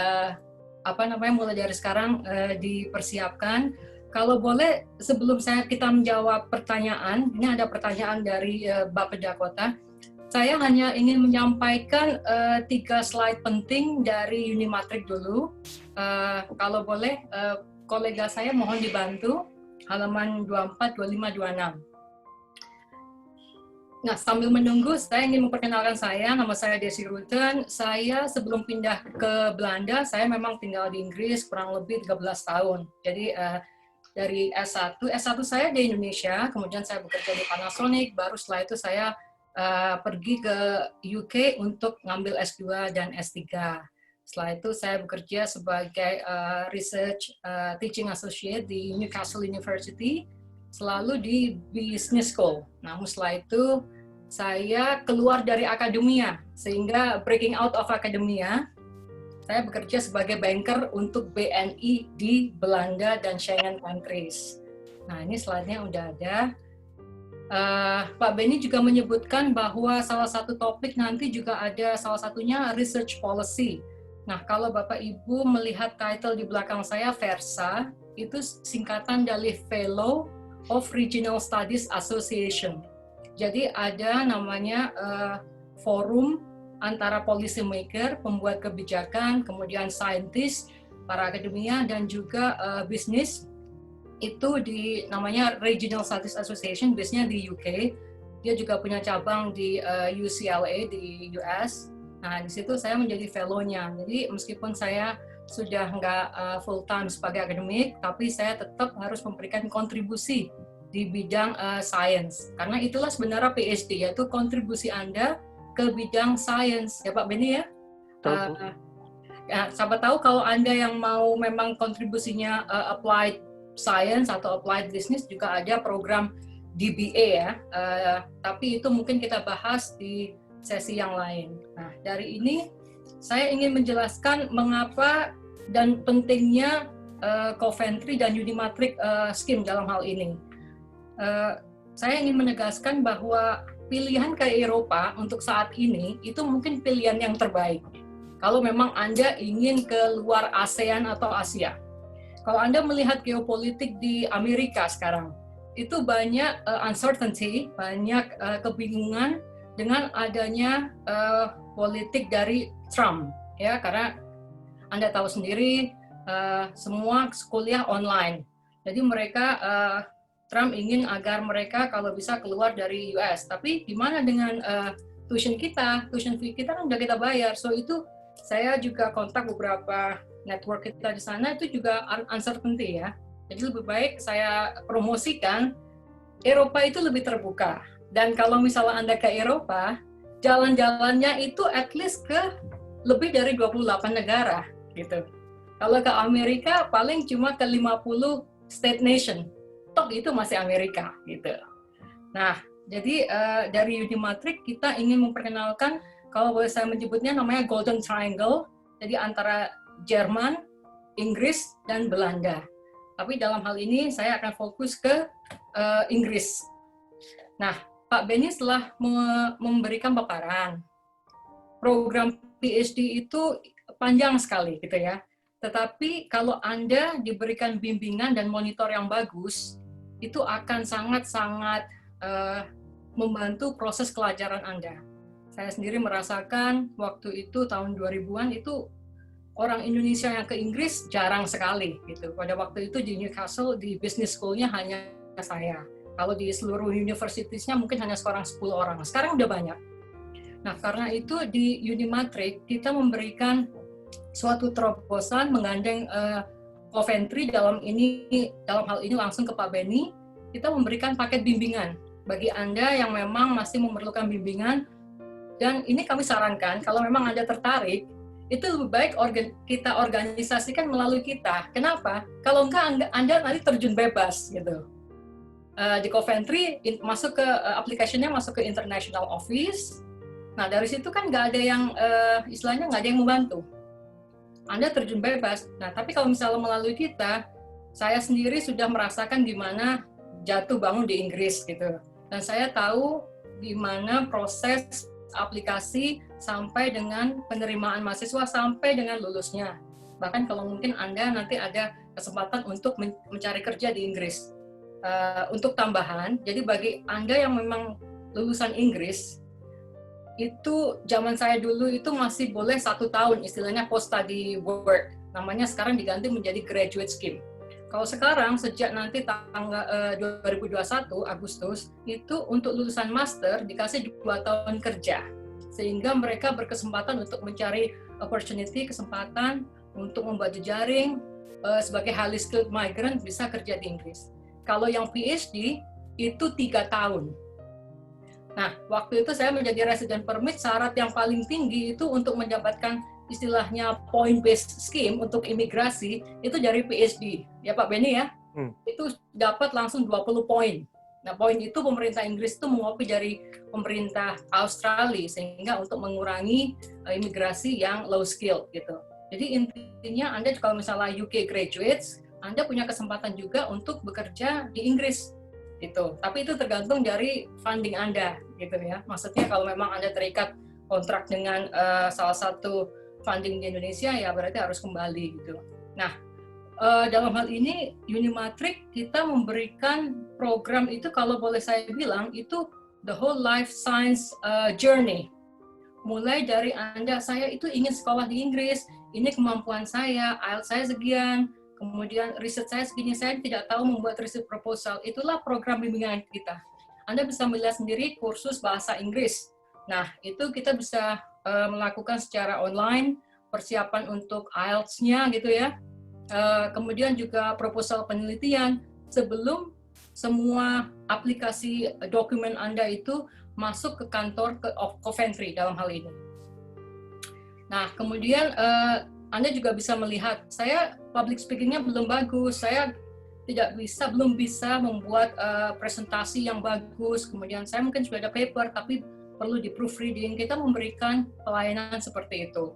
mulai dari sekarang dipersiapkan. Kalau boleh, sebelum kita menjawab pertanyaan, ini ada pertanyaan dari Bapak Dakota. Saya hanya ingin menyampaikan 3 slide penting dari Unimatrix dulu. Kalau boleh, kolega saya mohon dibantu, halaman 24, 25, 26. Nah, sambil menunggu, saya ingin memperkenalkan saya. Nama saya Desi Rutten. Saya sebelum pindah ke Belanda, saya memang tinggal di Inggris kurang lebih 13 tahun. Jadi dari S1 saya di Indonesia, kemudian saya bekerja di Panasonic, baru setelah itu saya pergi ke UK untuk ngambil S2 dan S3. Setelah itu saya bekerja sebagai Research Teaching Associate di Newcastle University, selalu di Business School. Namun setelah itu saya keluar dari akademia, sehingga breaking out of akademia, saya bekerja sebagai banker untuk BNI di Belanda dan Schengen countries. Nah, ini slide-nya udah ada. Pak Beni juga menyebutkan bahwa salah satu topik nanti juga ada salah satunya research policy. Nah, kalau Bapak Ibu melihat title di belakang saya, VERSA, itu singkatan dari Fellow of Regional Studies Association. Jadi ada namanya forum antara policy maker, pembuat kebijakan, kemudian scientist, para akademia, dan juga bisnis. Itu namanya Regional Studies Association, biasanya di UK. Dia juga punya cabang di UCLA di US. Nah, di situ saya menjadi fellow-nya. Jadi meskipun saya sudah nggak full time sebagai akademik, tapi saya tetap harus memberikan kontribusi di bidang science. Karena itulah sebenarnya PhD, yaitu kontribusi Anda ke bidang science. Ya Pak Beni ya? Siapa tahu kalau Anda yang mau memang kontribusinya applied science atau applied business, juga ada program DBA ya. Tapi itu mungkin kita bahas di sesi yang lain. Nah, dari ini saya ingin menjelaskan mengapa dan pentingnya Coventry dan Unimatric scheme dalam hal ini. Saya ingin menegaskan bahwa pilihan ke Eropa untuk saat ini itu mungkin pilihan yang terbaik. Kalau memang Anda ingin ke luar ASEAN atau Asia. Kalau Anda melihat geopolitik di Amerika sekarang, itu banyak uncertainty, banyak kebingungan dengan adanya politik dari Trump, ya, karena Anda tahu sendiri semua kuliah online. Jadi mereka Trump ingin agar mereka kalau bisa keluar dari US. Tapi gimana dengan tuition fee kita kan udah kita bayar. So itu saya juga kontak beberapa network kita di sana, itu juga uncertainty ya. Jadi lebih baik saya promosikan Eropa itu lebih terbuka. Dan kalau misalnya Anda ke Eropa, jalan-jalannya itu at least ke lebih dari 28 negara gitu. Kalau ke Amerika paling cuma ke 50 state nation. Tok itu masih Amerika gitu. Nah, jadi dari Unimatric kita ingin memperkenalkan, kalau boleh saya menyebutnya namanya Golden Triangle, jadi antara Jerman, Inggris, dan Belanda. Tapi dalam hal ini saya akan fokus ke Inggris. Nah, Pak Benny setelah memberikan paparan, program PhD itu panjang sekali gitu ya. Tetapi kalau Anda diberikan bimbingan dan monitor yang bagus, itu akan sangat-sangat membantu proses pelajaran Anda. Saya sendiri merasakan waktu itu tahun 2000-an itu orang Indonesia yang ke Inggris jarang sekali gitu. Pada waktu itu di Newcastle di business school-nya hanya saya. Kalau di seluruh universitiesnya mungkin hanya sekarang 10 orang. Sekarang udah banyak. Nah, karena itu di Unimatric kita memberikan suatu terobosan menggandeng Coventry dalam hal ini langsung ke Pak Benny. Kita memberikan paket bimbingan bagi Anda yang memang masih memerlukan bimbingan. Dan ini kami sarankan, kalau memang Anda tertarik, itu lebih baik kita organisasikan melalui kita. Kenapa? Kalau enggak, Anda nanti terjun bebas gitu. Di Coventry, masuk ke aplikasinya, masuk ke International Office. Nah, dari situ kan nggak ada yang, istilahnya nggak ada yang membantu. Anda terjun bebas. Nah, tapi kalau misalnya melalui kita, saya sendiri sudah merasakan gimana jatuh bangun di Inggris gitu. Dan saya tahu gimana proses aplikasi sampai dengan penerimaan mahasiswa sampai dengan lulusnya. Bahkan kalau mungkin Anda nanti ada kesempatan untuk mencari kerja di Inggris. Untuk tambahan, jadi bagi Anda yang memang lulusan Inggris, itu zaman saya dulu itu masih boleh 1 tahun istilahnya post-study work. Namanya sekarang diganti menjadi graduate scheme. Kalau sekarang sejak nanti tanggal 2021 Agustus itu untuk lulusan master dikasih 2 tahun kerja, sehingga mereka berkesempatan untuk mencari opportunity, kesempatan untuk membuat jejaring sebagai highly skilled migrant bisa kerja di Inggris. Kalau yang PhD itu 3 tahun. Nah, waktu itu saya menjadi resident permit, syarat yang paling tinggi itu untuk mendapatkan istilahnya point-based scheme untuk imigrasi, itu dari PhD. Ya Pak Benny ya, itu dapat langsung 20 poin. Nah, poin itu pemerintah Inggris itu mengopi dari pemerintah Australia, sehingga untuk mengurangi imigrasi yang low skill gitu. Jadi intinya Anda kalau misalnya UK graduates, Anda punya kesempatan juga untuk bekerja di Inggris. Gitu. Tapi itu tergantung dari funding Anda, gitu ya. Maksudnya kalau memang Anda terikat kontrak dengan salah satu funding di Indonesia, ya berarti harus kembali gitu. Nah, dalam hal ini Unimatric kita memberikan program itu kalau boleh saya bilang itu the whole life science journey. Mulai dari Anda, saya itu ingin sekolah di Inggris, ini kemampuan saya, IELTS saya sekian. Kemudian riset saya segini, saya tidak tahu membuat riset proposal. Itulah program bimbingan kita. Anda bisa melihat sendiri kursus bahasa Inggris. Nah, itu kita bisa melakukan secara online, persiapan untuk IELTS-nya gitu ya. Kemudian juga proposal penelitian sebelum semua aplikasi dokumen Anda itu masuk ke kantor Coventry dalam hal ini. Nah, kemudian Anda juga bisa melihat, saya public speaking-nya belum bagus, saya belum bisa membuat presentasi yang bagus, kemudian saya mungkin sudah ada paper, tapi perlu di proofreading, kita memberikan pelayanan seperti itu.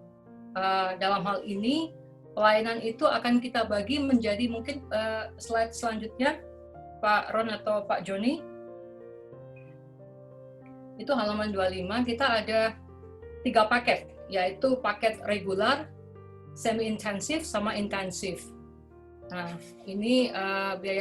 Dalam hal ini, pelayanan itu akan kita bagi menjadi mungkin slide selanjutnya, Pak Ron atau Pak Joni. Itu halaman 25, kita ada 3 paket, yaitu paket regular, semi-intensif, sama intensif. Nah, ini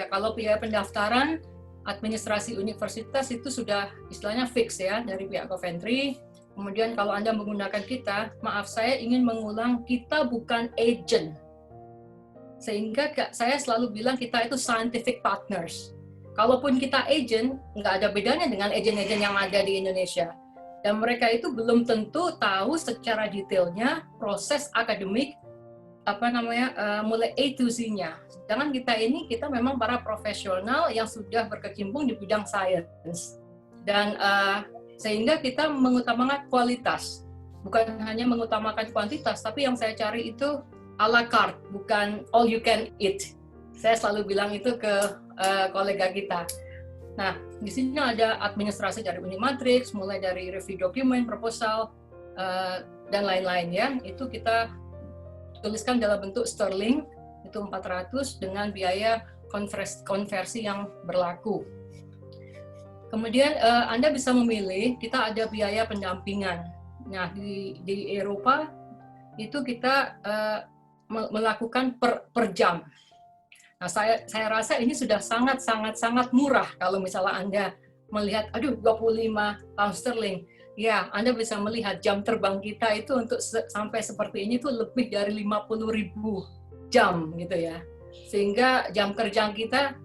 kalau biaya pendaftaran, administrasi universitas itu sudah istilahnya fix ya dari pihak Coventry. Kemudian kalau Anda menggunakan kita, maaf saya ingin mengulang, kita bukan agent. Sehingga saya selalu bilang kita itu scientific partners. Kalaupun kita agent, nggak ada bedanya dengan agent-agent yang ada di Indonesia. Dan mereka itu belum tentu tahu secara detailnya proses akademik, mulai A to Z-nya. Sedangkan kita memang para profesional yang sudah berkecimpung di bidang sains. Dan sehingga kita mengutamakan kualitas. Bukan hanya mengutamakan kuantitas, tapi yang saya cari itu a la carte, bukan all you can eat. Saya selalu bilang itu ke kolega kita. Nah, di sini ada administrasi dari Unimatrix, mulai dari review dokumen, proposal, dan lain-lain ya. Itu kita tuliskan dalam bentuk sterling, itu 400 dengan biaya konversi yang berlaku. Kemudian Anda bisa memilih, kita ada biaya pendampingan. Nah, di Eropa itu kita melakukan per jam. Nah, saya rasa ini sudah sangat murah kalau misalnya Anda melihat, 25 pound sterling. Ya, Anda bisa melihat jam terbang kita itu untuk sampai seperti ini tuh lebih dari 50.000 jam gitu ya. Sehingga jam kerja kita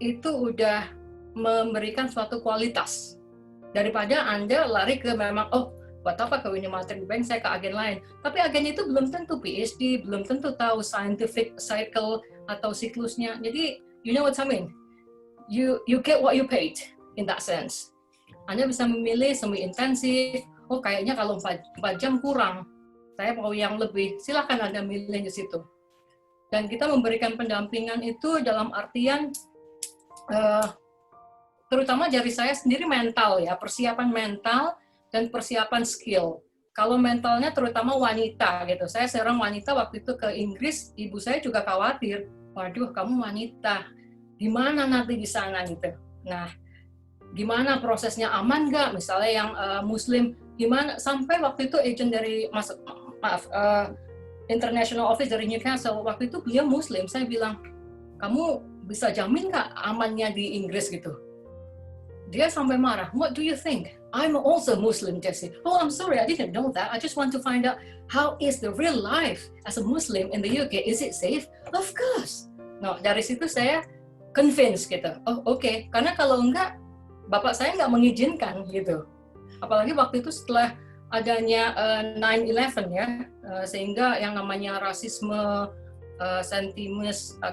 itu udah memberikan suatu kualitas. Daripada Anda lari ke memang, buat apa ke Unimatrix Bank, saya ke agen lain. Tapi agen itu belum tentu PhD, belum tentu tahu scientific cycle atau siklusnya. Jadi, you know what I mean? You get what you paid in that sense. Anda bisa memilih semi-intensif, kayaknya kalau 4 jam kurang, saya mau yang lebih, silakan Anda milih di situ. Dan kita memberikan pendampingan itu dalam artian, terutama dari saya sendiri mental ya, persiapan mental dan persiapan skill. Kalau mentalnya terutama wanita gitu, saya seorang wanita waktu itu ke Inggris, ibu saya juga khawatir, waduh kamu wanita, gimana nanti di sana gitu. Nah, gimana prosesnya, aman nggak? Misalnya yang Muslim, gimana? Sampai waktu itu agent dari International Office dari Newcastle, waktu itu beliau Muslim. Saya bilang, kamu bisa jamin nggak amannya di Inggris gitu? Dia sampai marah. What do you think? I'm also Muslim, Jessie. Oh, I'm sorry, I didn't know that. I just want to find out how is the real life as a Muslim in the UK. Is it safe? Of course. No, dari situ saya convinced gitu. Oke. Karena kalau enggak, bapak saya nggak mengizinkan gitu. Apalagi waktu itu setelah adanya 9/11 ya, sehingga yang namanya rasisme, sentimen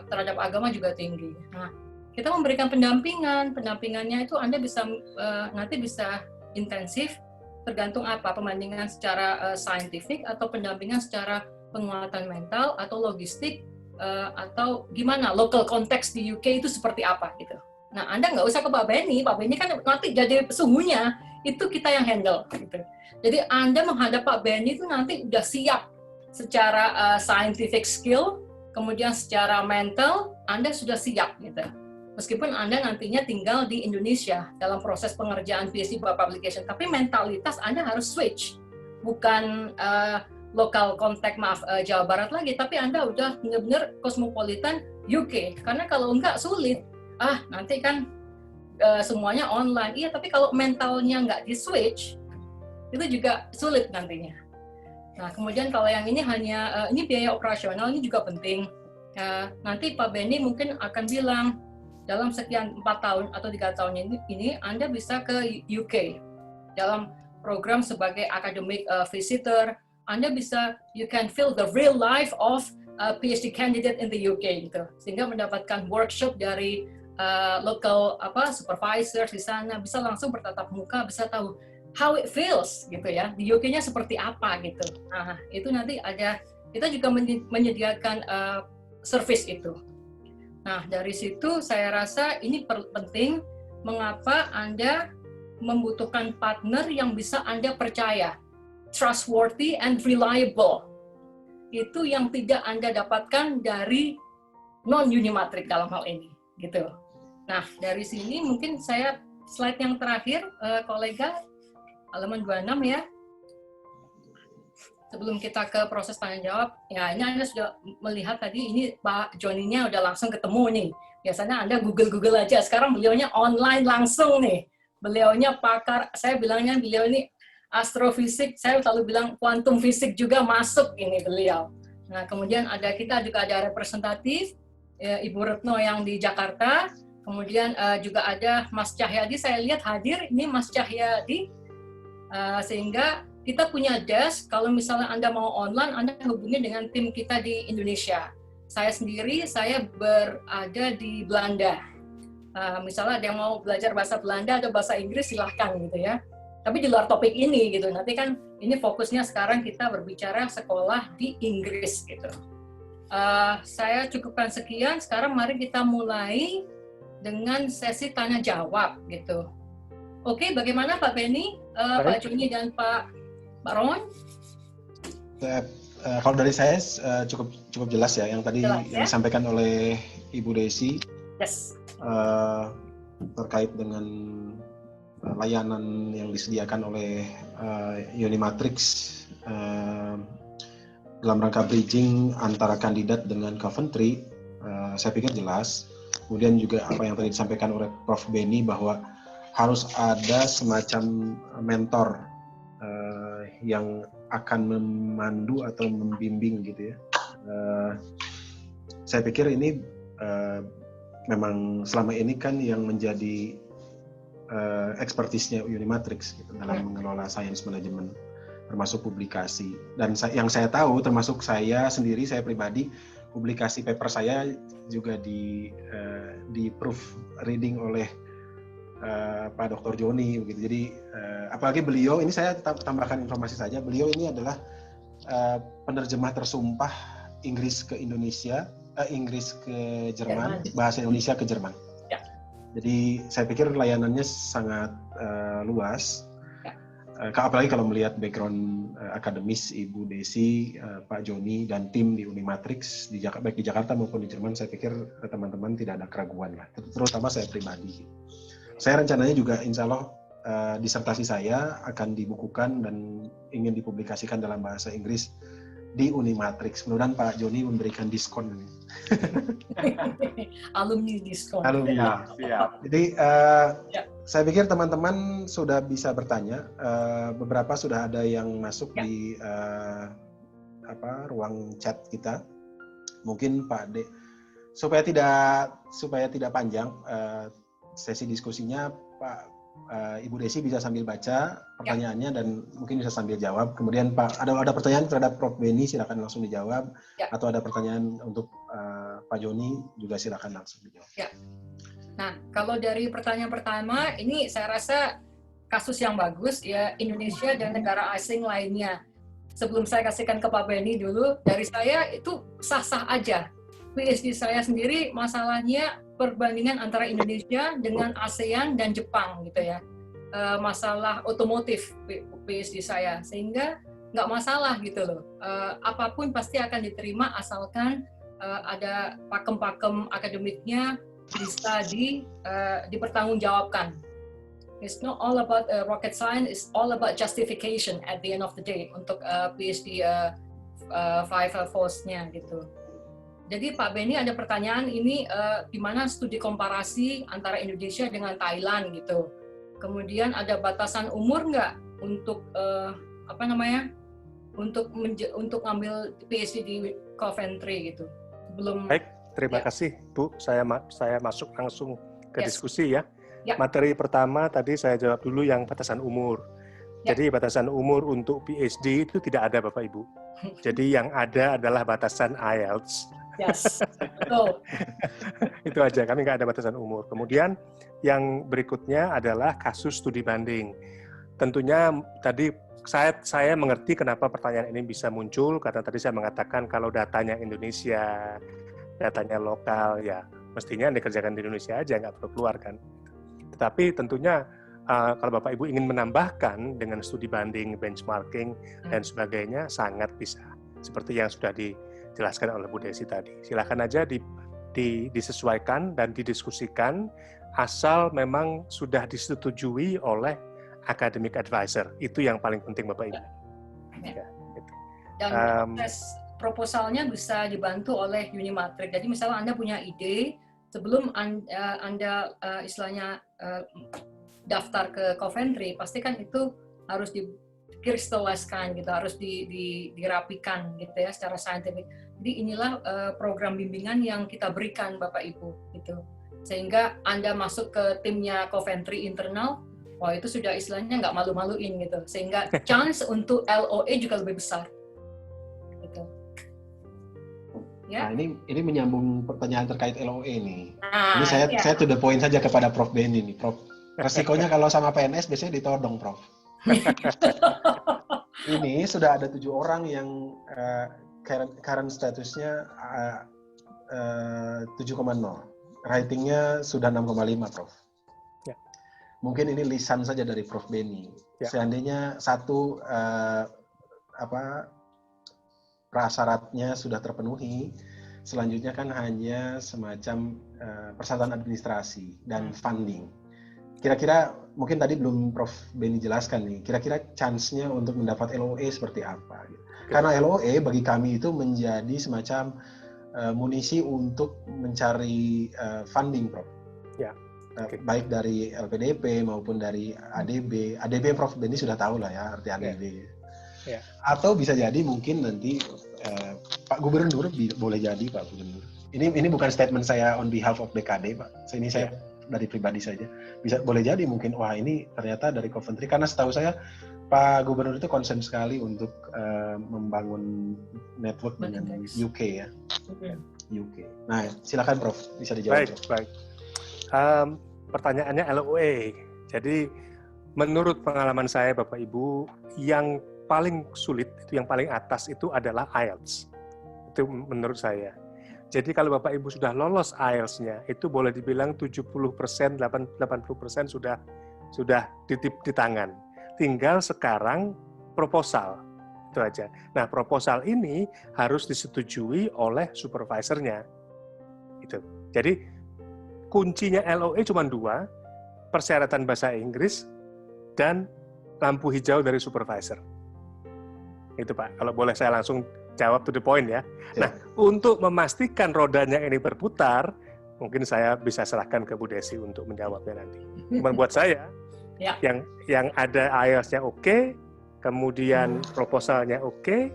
terhadap agama juga tinggi. Nah, kita memberikan pendampingannya itu Anda bisa nanti bisa intensif, tergantung apa, pembandingan secara saintifik atau pendampingan secara penguatan mental atau logistik, atau gimana, local context di UK itu seperti apa gitu. Nah, Anda nggak usah ke Pak Benny kan nanti jadi sesungguhnya itu kita yang handle gitu. Jadi Anda menghadap Pak Benny itu nanti udah siap secara scientific skill, kemudian secara mental Anda sudah siap gitu. Meskipun Anda nantinya tinggal di Indonesia dalam proses pengerjaan PhD publication, tapi mentalitas Anda harus switch, bukan lokal kontak Jawa Barat lagi, tapi Anda udah benar-benar cosmopolitan UK. Karena kalau enggak sulit. Nanti kan semuanya online. Iya, tapi kalau mentalnya nggak di-switch, itu juga sulit nantinya. Nah, kemudian kalau yang ini hanya, ini biaya operasional, ini juga penting. Nanti Pak Benny mungkin akan bilang, dalam sekian 4 tahun atau 3 tahun ini, Anda bisa ke UK. Dalam program sebagai academic visitor, Anda bisa, you can feel the real life of a PhD candidate in the UK, gitu. Sehingga mendapatkan workshop dari local supervisor di sana, bisa langsung bertatap muka, bisa tahu how it feels gitu ya, di UK-nya seperti apa gitu. Nah, itu nanti ada, kita juga menyediakan service itu. Nah, dari situ saya rasa ini penting, mengapa Anda membutuhkan partner yang bisa Anda percaya, trustworthy and reliable. itu yang tidak Anda dapatkan dari non-Unimatrix dalam hal ini, gitu. Nah, dari sini mungkin saya slide yang terakhir, kolega, halaman 26 ya. Sebelum kita ke proses tanya jawab, ya ini Anda sudah melihat tadi, ini Pak Joninya udah langsung ketemu nih. Biasanya Anda Google aja, sekarang beliaunya online langsung nih. Beliaunya pakar, saya bilangnya beliau ini astrofisik, saya selalu bilang kuantum fisik juga masuk ini beliau. Nah, kemudian kita juga ada representatif, ya, Ibu Retno yang di Jakarta, kemudian juga ada Mas Cahyadi, saya lihat hadir, ini Mas Cahyadi, sehingga kita punya desk, kalau misalnya Anda mau online, Anda hubungi dengan tim kita di Indonesia. Saya sendiri, saya berada di Belanda. Misalnya ada yang mau belajar bahasa Belanda atau bahasa Inggris, silahkan gitu ya. Tapi di luar topik ini gitu, nanti kan ini fokusnya sekarang kita berbicara sekolah di Inggris gitu. Saya cukupkan sekian, sekarang mari kita mulai dengan sesi tanya jawab gitu. Oke, bagaimana Pak Benny, Pak Joni dan Pak Ron? Kalau dari saya cukup jelas ya, yang tadi jelas, yang disampaikan oleh Ibu Desi, yes. Terkait dengan layanan yang disediakan oleh Unimatrix dalam rangka bridging antara kandidat dengan Coventry, saya pikir jelas. Kemudian juga apa yang tadi disampaikan oleh Prof. Benny bahwa harus ada semacam mentor yang akan memandu atau membimbing gitu ya. Saya pikir ini memang selama ini kan yang menjadi expertise-nya Unimatrix gitu, dalam mengelola science management, termasuk publikasi. Dan yang saya tahu, termasuk saya sendiri, saya pribadi, publikasi paper saya juga di proof reading oleh Pak Dr. Joni begitu. Jadi apalagi beliau ini, saya tambahkan informasi saja, beliau ini adalah penerjemah tersumpah Inggris ke Indonesia, Inggris ke Jerman, bahasa Indonesia ke Jerman. Ya. Jadi saya pikir layanannya sangat luas. Ya. Apalagi kalau melihat background akademis Ibu Desi, Pak Joni dan tim di Unimatrix baik di Jakarta maupun di Jerman, saya pikir teman-teman tidak ada keraguan lah, terutama saya pribadi. Saya rencananya juga insya Allah disertasi saya akan dibukukan dan ingin dipublikasikan dalam bahasa Inggris di Unimatrix. Mudah-mudahan Pak Joni memberikan diskon. Alumni diskon. Alumni. Siap. Jadi saya pikir teman-teman sudah bisa bertanya. Beberapa sudah ada yang masuk di ruang chat kita. Mungkin Pak D, supaya tidak panjang sesi diskusinya, Pak Ibu Desi bisa sambil baca pertanyaannya dan mungkin bisa sambil jawab. Kemudian Pak, ada pertanyaan terhadap Prof. Benny, silakan langsung dijawab. Ya. Atau ada pertanyaan untuk Pak Joni, juga silakan langsung dijawab. Ya. Nah, kalau dari pertanyaan pertama, ini saya rasa kasus yang bagus ya, Indonesia dan negara asing lainnya. Sebelum saya kasihkan ke Pak Benny dulu, dari saya itu sah-sah aja. PhD saya sendiri masalahnya perbandingan antara Indonesia dengan ASEAN dan Jepang gitu ya, masalah otomotif PhD saya, sehingga nggak masalah gitu loh, apapun pasti akan diterima asalkan ada pakem-pakem akademiknya bisa dipertanggungjawabkan. It's not all about rocket science, it's all about justification at the end of the day untuk PhD 5-4-nya gitu. Jadi Pak Benny ada pertanyaan ini, gimana studi komparasi antara Indonesia dengan Thailand gitu. Kemudian ada batasan umur nggak untuk untuk ngambil PhD di Coventry gitu. Belum. Baik, terima kasih Bu. Saya masuk langsung ke diskusi ya. Ya. Materi pertama tadi saya jawab dulu yang batasan umur. Ya. Jadi batasan umur untuk PhD itu tidak ada Bapak Ibu. Jadi yang ada adalah batasan IELTS. Yes, betul. Itu aja, kami nggak ada batasan umur. Kemudian yang berikutnya adalah kasus studi banding. Tentunya tadi saya mengerti kenapa pertanyaan ini bisa muncul, karena tadi saya mengatakan kalau datanya Indonesia, datanya lokal, ya mestinya dikerjakan di Indonesia aja, nggak perlu keluar kan. Tetapi tentunya kalau Bapak Ibu ingin menambahkan dengan studi banding, benchmarking, dan sebagainya, sangat bisa. seperti yang sudah dijelaskan oleh Bu Desi tadi. Silakan aja disesuaikan dan didiskusikan asal memang sudah disetujui oleh academic advisor. Itu yang paling penting Bapak Ibu. Ya, gitu. Dan proses proposalnya bisa dibantu oleh Unimatrix. Jadi misalnya Anda punya ide, sebelum Anda istilahnya daftar ke Coventry, pastikan itu harus dikristaliskan gitu, harus dirapikan gitu ya secara saintifik. Jadi inilah program bimbingan yang kita berikan Bapak Ibu gitu. Sehingga Anda masuk ke timnya Coventry internal, wah itu sudah istilahnya nggak malu-maluin gitu. Sehingga chance untuk LOE juga lebih besar. Gitu. Ya. Nah, ini menyambung pertanyaan terkait LOE nih. Nah, ini saya to the point saja kepada Prof. Benny nih, Prof. Resikonya kalau sama PNS biasanya ditodong, Prof. Ini sudah ada 7 orang yang current statusnya 7,0. Ratingnya sudah 6,5, Prof. Ya. Mungkin ini lisan saja dari Prof. Benny. Ya. Seandainya satu prasyaratnya sudah terpenuhi, selanjutnya kan hanya semacam persyaratan administrasi dan funding. Kira-kira mungkin tadi belum Prof. Benny jelaskan nih, kira-kira chance-nya untuk mendapat LOE seperti apa? Karena LOE bagi kami itu menjadi semacam munisi untuk mencari funding, Prof. Ya. Okay. Baik dari LPDP maupun dari ADB. ADB Prof. Benny sudah tahu lah ya arti ADB. Ya. Atau bisa jadi mungkin nanti Pak Gubernur boleh jadi Pak Gubernur. Ini bukan statement saya on behalf of BKD, Pak. Ini saya dari pribadi saja. Boleh jadi mungkin wah ini ternyata dari Coventry, karena setahu saya Pak Gubernur itu concern sekali untuk membangun network dengan UK ya. UK. Nah, silakan Prof, bisa dijawab. Baik. Pertanyaannya LOE. Jadi menurut pengalaman saya Bapak Ibu, yang paling sulit, itu yang paling atas itu adalah IELTS. Itu menurut saya. Jadi kalau Bapak Ibu sudah lolos IELTS-nya, itu boleh dibilang 70%, 80% sudah di tangan. Tinggal sekarang proposal. Itu aja. Nah, proposal ini harus disetujui oleh supervisornya. Itu. Jadi kuncinya LOE cuma 2, persyaratan bahasa Inggris dan lampu hijau dari supervisor. Itu Pak, kalau boleh saya langsung jawab to the point ya. Nah, untuk memastikan rodanya ini berputar, mungkin saya bisa serahkan ke Bu Desi untuk menjawabnya nanti. Cuman buat saya, yang ada IELTS-nya oke, kemudian proposalnya oke,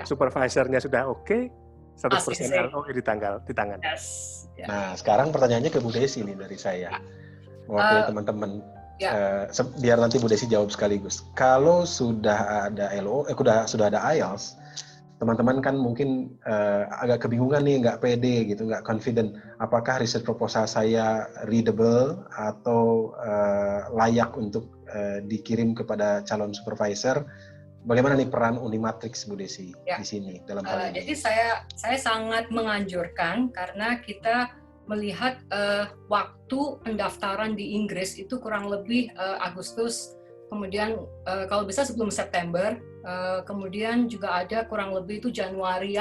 supervisornya sudah oke, 100% LOE di tangan. Yes. Nah, sekarang pertanyaannya ke Bu Desi nih dari saya. Mewakili teman-teman. Biar nanti Bu Desi jawab sekaligus. Kalau sudah ada LOE, sudah ada IELTS, teman-teman kan mungkin agak kebingungan nih, nggak pede gitu, nggak confident. Apakah riset proposal saya readable atau layak untuk dikirim kepada calon supervisor? Bagaimana nih peran Unimatrix, Bu Desi, di sini dalam hal ini? Jadi saya sangat menganjurkan karena kita melihat waktu pendaftaran di Inggris itu kurang lebih Agustus, kemudian kalau bisa sebelum September, kemudian juga ada kurang lebih itu Januari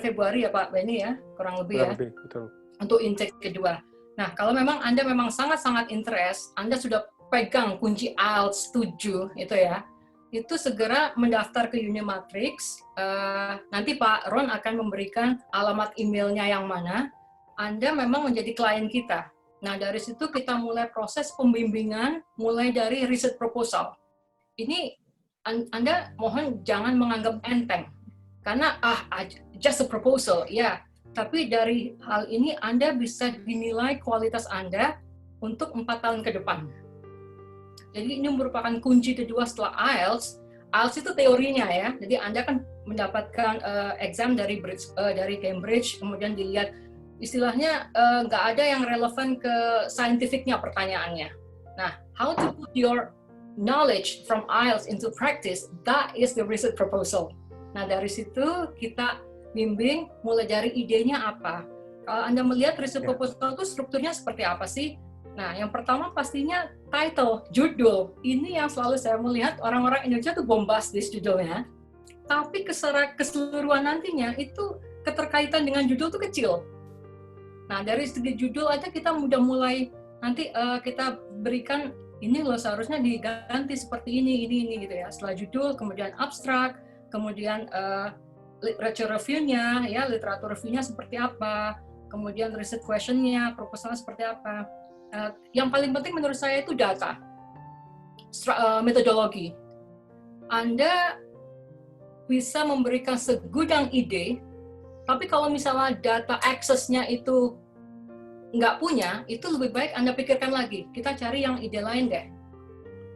Februari ya Pak Benny ya, kurang lebih betul. Untuk intake kedua. Nah, kalau memang Anda memang sangat-sangat interest, Anda sudah pegang kunci IELTS 7 itu ya, itu segera mendaftar ke Unimatrix. Nanti Pak Ron akan memberikan alamat emailnya yang mana. Anda memang menjadi klien kita. Nah, dari situ kita mulai proses pembimbingan, mulai dari riset proposal. Ini Anda mohon jangan menganggap enteng. Karena, just a proposal, ya. Tapi dari hal ini Anda bisa dinilai kualitas Anda untuk 4 tahun ke depan. Jadi ini merupakan kunci kedua setelah IELTS. IELTS itu teorinya ya. Jadi Anda kan mendapatkan exam dari Cambridge, kemudian dilihat istilahnya nggak ada yang relevan ke scientificnya pertanyaannya. Nah, how to put your knowledge from IELTS into practice, that is the research proposal. Nah, dari situ kita bimbing mulai dari idenya apa. Kalau Anda melihat research proposal itu strukturnya seperti apa sih? Nah, yang pertama pastinya title, judul. Ini yang selalu saya melihat orang-orang Indonesia tuh bombastis judulnya. tapi keseluruhan nantinya itu keterkaitan dengan judul itu kecil. Nah, dari segi judul aja kita udah mulai nanti kita berikan ini loh seharusnya diganti seperti ini gitu ya. Setelah judul, kemudian abstrak, kemudian literature review-nya, ya literatur review-nya seperti apa, kemudian research question-nya, proposalnya seperti apa. Yang paling penting menurut saya itu data, metodologi. Anda bisa memberikan segudang ide, tapi kalau misalnya data access-nya itu nggak punya, itu lebih baik Anda pikirkan lagi. Kita cari yang ide lain deh.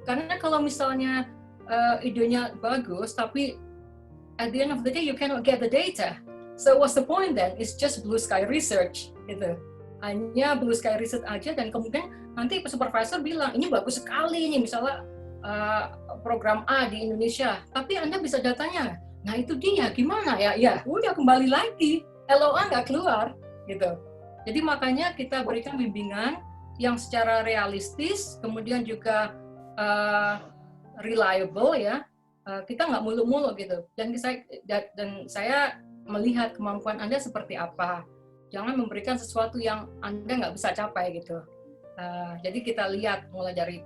Karena kalau misalnya idenya bagus, tapi at the end of the day you cannot get the data. So what's the point then? It's just blue sky research, gitu. Hanya blue sky research aja, dan kemudian nanti supervisor bilang ini bagus sekali ini, misalnya program A di Indonesia, tapi Anda bisa datanya. Nah itu dia, gimana ya? Ya udah kembali lagi, LOA nggak keluar, gitu. Jadi makanya kita berikan bimbingan yang secara realistis, kemudian juga reliable ya. Kita nggak muluk-muluk gitu. Dan saya melihat kemampuan Anda seperti apa. Jangan memberikan sesuatu yang Anda nggak bisa capai gitu. Jadi kita lihat mulai dari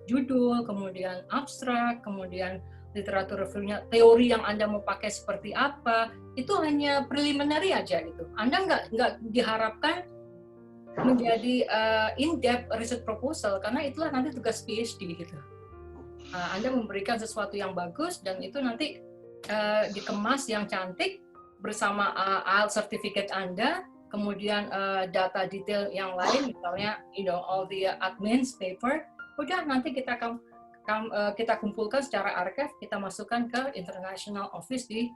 judul, kemudian abstrak, kemudian literatur review-nya, teori yang Anda mau pakai seperti apa, itu hanya preliminary aja gitu. Anda nggak diharapkan menjadi in-depth research proposal, karena itulah nanti tugas PhD gitu. Anda memberikan sesuatu yang bagus, dan itu nanti dikemas yang cantik bersama IELTS certificate Anda, kemudian data detail yang lain, misalnya all the admins paper, udah nanti kita kumpulkan secara archive, kita masukkan ke international office di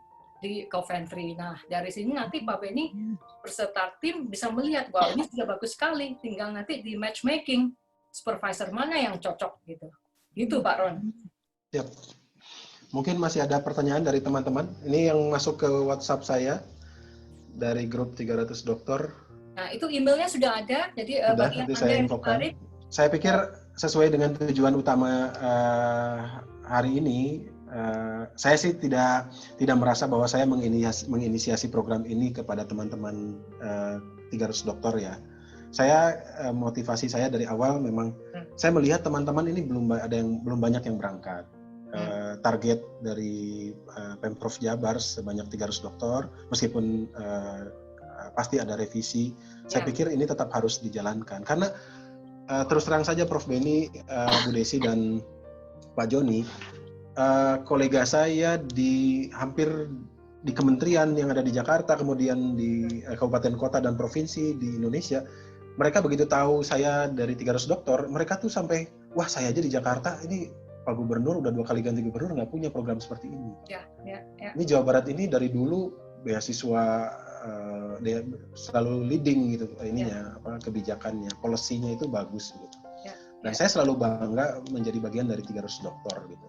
Coventry. Nah, dari sini nanti Pak Benny beserta tim bisa melihat, wah ini sudah bagus sekali, tinggal nanti di matchmaking supervisor mana yang cocok gitu. Gitu Pak Ron. Siap. Mungkin masih ada pertanyaan dari teman-teman. Ini yang masuk ke WhatsApp saya dari grup 300 dokter. Nah, itu emailnya sudah ada, jadi bagi yang saya infokan. Saya pikir sesuai dengan tujuan utama hari ini, saya sih tidak merasa bahwa saya menginisiasi program ini kepada teman-teman 300 dokter ya. Saya motivasi saya dari awal memang saya melihat teman-teman ini belum banyak yang berangkat. Target dari Pemprov Jabar sebanyak 300 dokter, meskipun pasti ada revisi. Saya pikir ini tetap harus dijalankan karena terus terang saja Prof. Benny, Bu Desi dan Pak Joni, kolega saya hampir di kementerian yang ada di Jakarta, kemudian di kabupaten kota dan provinsi di Indonesia, mereka begitu tahu saya dari 300 dokter, mereka tuh sampai, wah saya aja di Jakarta, ini Pak Gubernur udah 2 kali ganti gubernur nggak punya program seperti ini. Ini Jawa Barat ini dari dulu beasiswa dia selalu leading gitu ininya, kebijakannya, policy-nya itu bagus gitu. Nah, saya selalu bangga menjadi bagian dari 300 dokter gitu.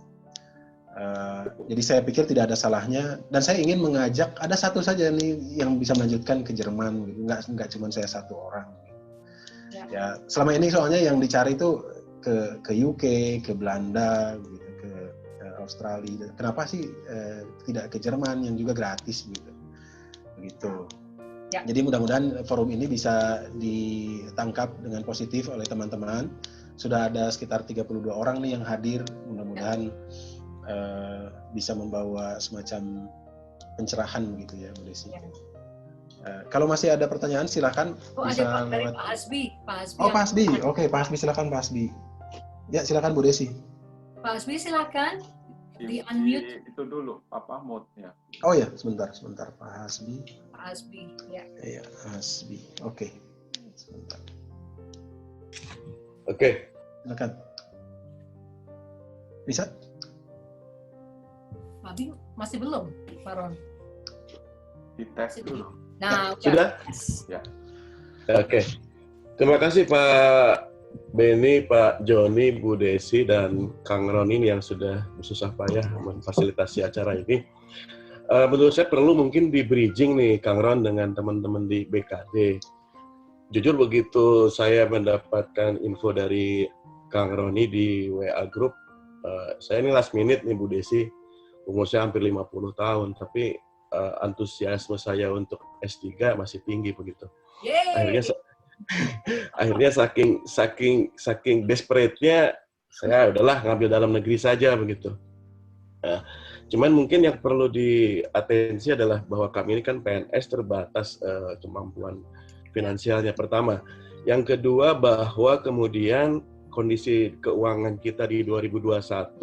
Jadi saya pikir tidak ada salahnya, dan saya ingin mengajak, ada satu saja nih yang bisa melanjutkan ke Jerman gitu. Nggak cuma saya satu orang. Ya, selama ini soalnya yang dicari itu ke UK, ke Belanda gitu, ke Australia. Kenapa sih tidak ke Jerman yang juga gratis gitu. Begitu. Ya. Jadi mudah-mudahan forum ini bisa ditangkap dengan positif oleh teman-teman. Sudah ada sekitar 32 orang nih yang hadir. Mudah-mudahan bisa membawa semacam pencerahan gitu ya, Bu Desi. Ya. Kalau masih ada pertanyaan silakan. Bisa ada dari Pak Hasbi. Oh, Pak Hasbi. Oke, Pak Hasbi silakan Pak Hasbi. Ya, silakan Bu Desi. Pak Hasbi silakan. Di unmute itu dulu mute ya. Oh ya, sebentar Pak Hasbi. Pak Hasbi, ya. Iya, Hasbi. Oke. Sebentar. Oke. Silakan. Bisa? Tapi masih belum, Pak Ron. Dites dulu. Nah, sudah? Ya. Oke. Terima kasih Pak Benny, Pak Joni, Bu Desi, dan Kang Ron ini yang sudah bersusah payah memfasilitasi acara ini. Menurut saya perlu mungkin di bridging nih Kang Ron dengan teman-teman di BKD. Jujur begitu saya mendapatkan info dari Kang Roni di WA Group, saya ini last minute nih Bu Desi, umur saya hampir 50 tahun, tapi antusiasme saya untuk S3 masih tinggi begitu. Akhirnya saking desperate-nya saya udahlah ngambil dalam negeri saja begitu. Cuman mungkin yang perlu diatensi adalah bahwa kami ini kan PNS terbatas kemampuan finansialnya pertama. Yang kedua bahwa kemudian kondisi keuangan kita di 2021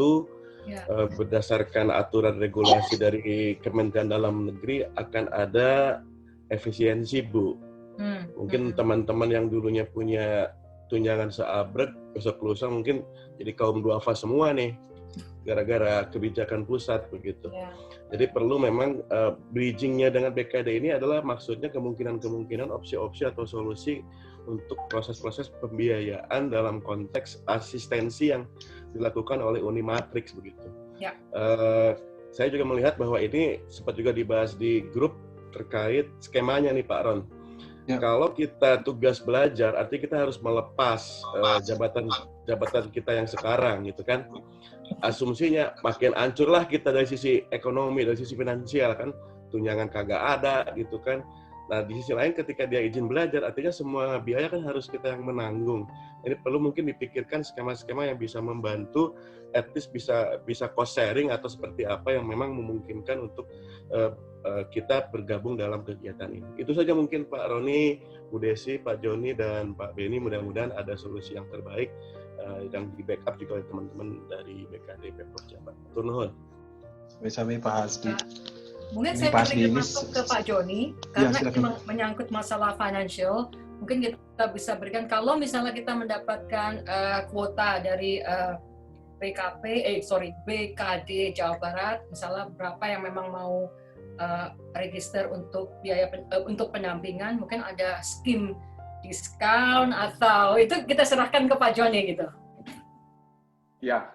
berdasarkan aturan regulasi dari Kementerian Dalam Negeri akan ada efisiensi, Bu. Mungkin teman-teman yang dulunya punya tunjangan seabrek, besok lusa mungkin jadi kaum duafa semua nih, gara-gara kebijakan pusat begitu. Jadi perlu memang bridging-nya dengan BKD ini adalah maksudnya kemungkinan-kemungkinan opsi-opsi atau solusi untuk proses-proses pembiayaan dalam konteks asistensi yang dilakukan oleh Unimatrix begitu. Saya juga melihat bahwa ini sempat juga dibahas di grup terkait skemanya nih Pak Ron. Kalau kita tugas belajar, artinya kita harus melepas jabatan kita yang sekarang, gitu kan? Asumsinya makin hancurlah kita dari sisi ekonomi, dari sisi finansial kan, tunjangan kagak ada, gitu kan? Nah di sisi lain ketika dia izin belajar, artinya semua biaya kan harus kita yang menanggung. Jadi perlu mungkin dipikirkan skema-skema yang bisa membantu, at least bisa cost sharing atau seperti apa yang memang memungkinkan untuk kita bergabung dalam kegiatan ini. Itu saja mungkin Pak Roni, Bu Desi, Pak Joni, dan Pak Beni. Mudah-mudahan ada solusi yang terbaik yang di backup juga oleh teman-teman dari BKD Pemprov Jabar. Tur nuhun. Sampai Pak Hasbi. Mungkin saya bisa masuk ke Pak Joni, karena ini menyangkut masalah financial. Mungkin kita bisa berikan, kalau misalnya kita mendapatkan kuota dari BKD Jawa Barat, misalnya berapa yang memang mau register untuk biaya untuk pendampingan, mungkin ada skim diskon atau itu kita serahkan ke Pak Joni gitu. Ya,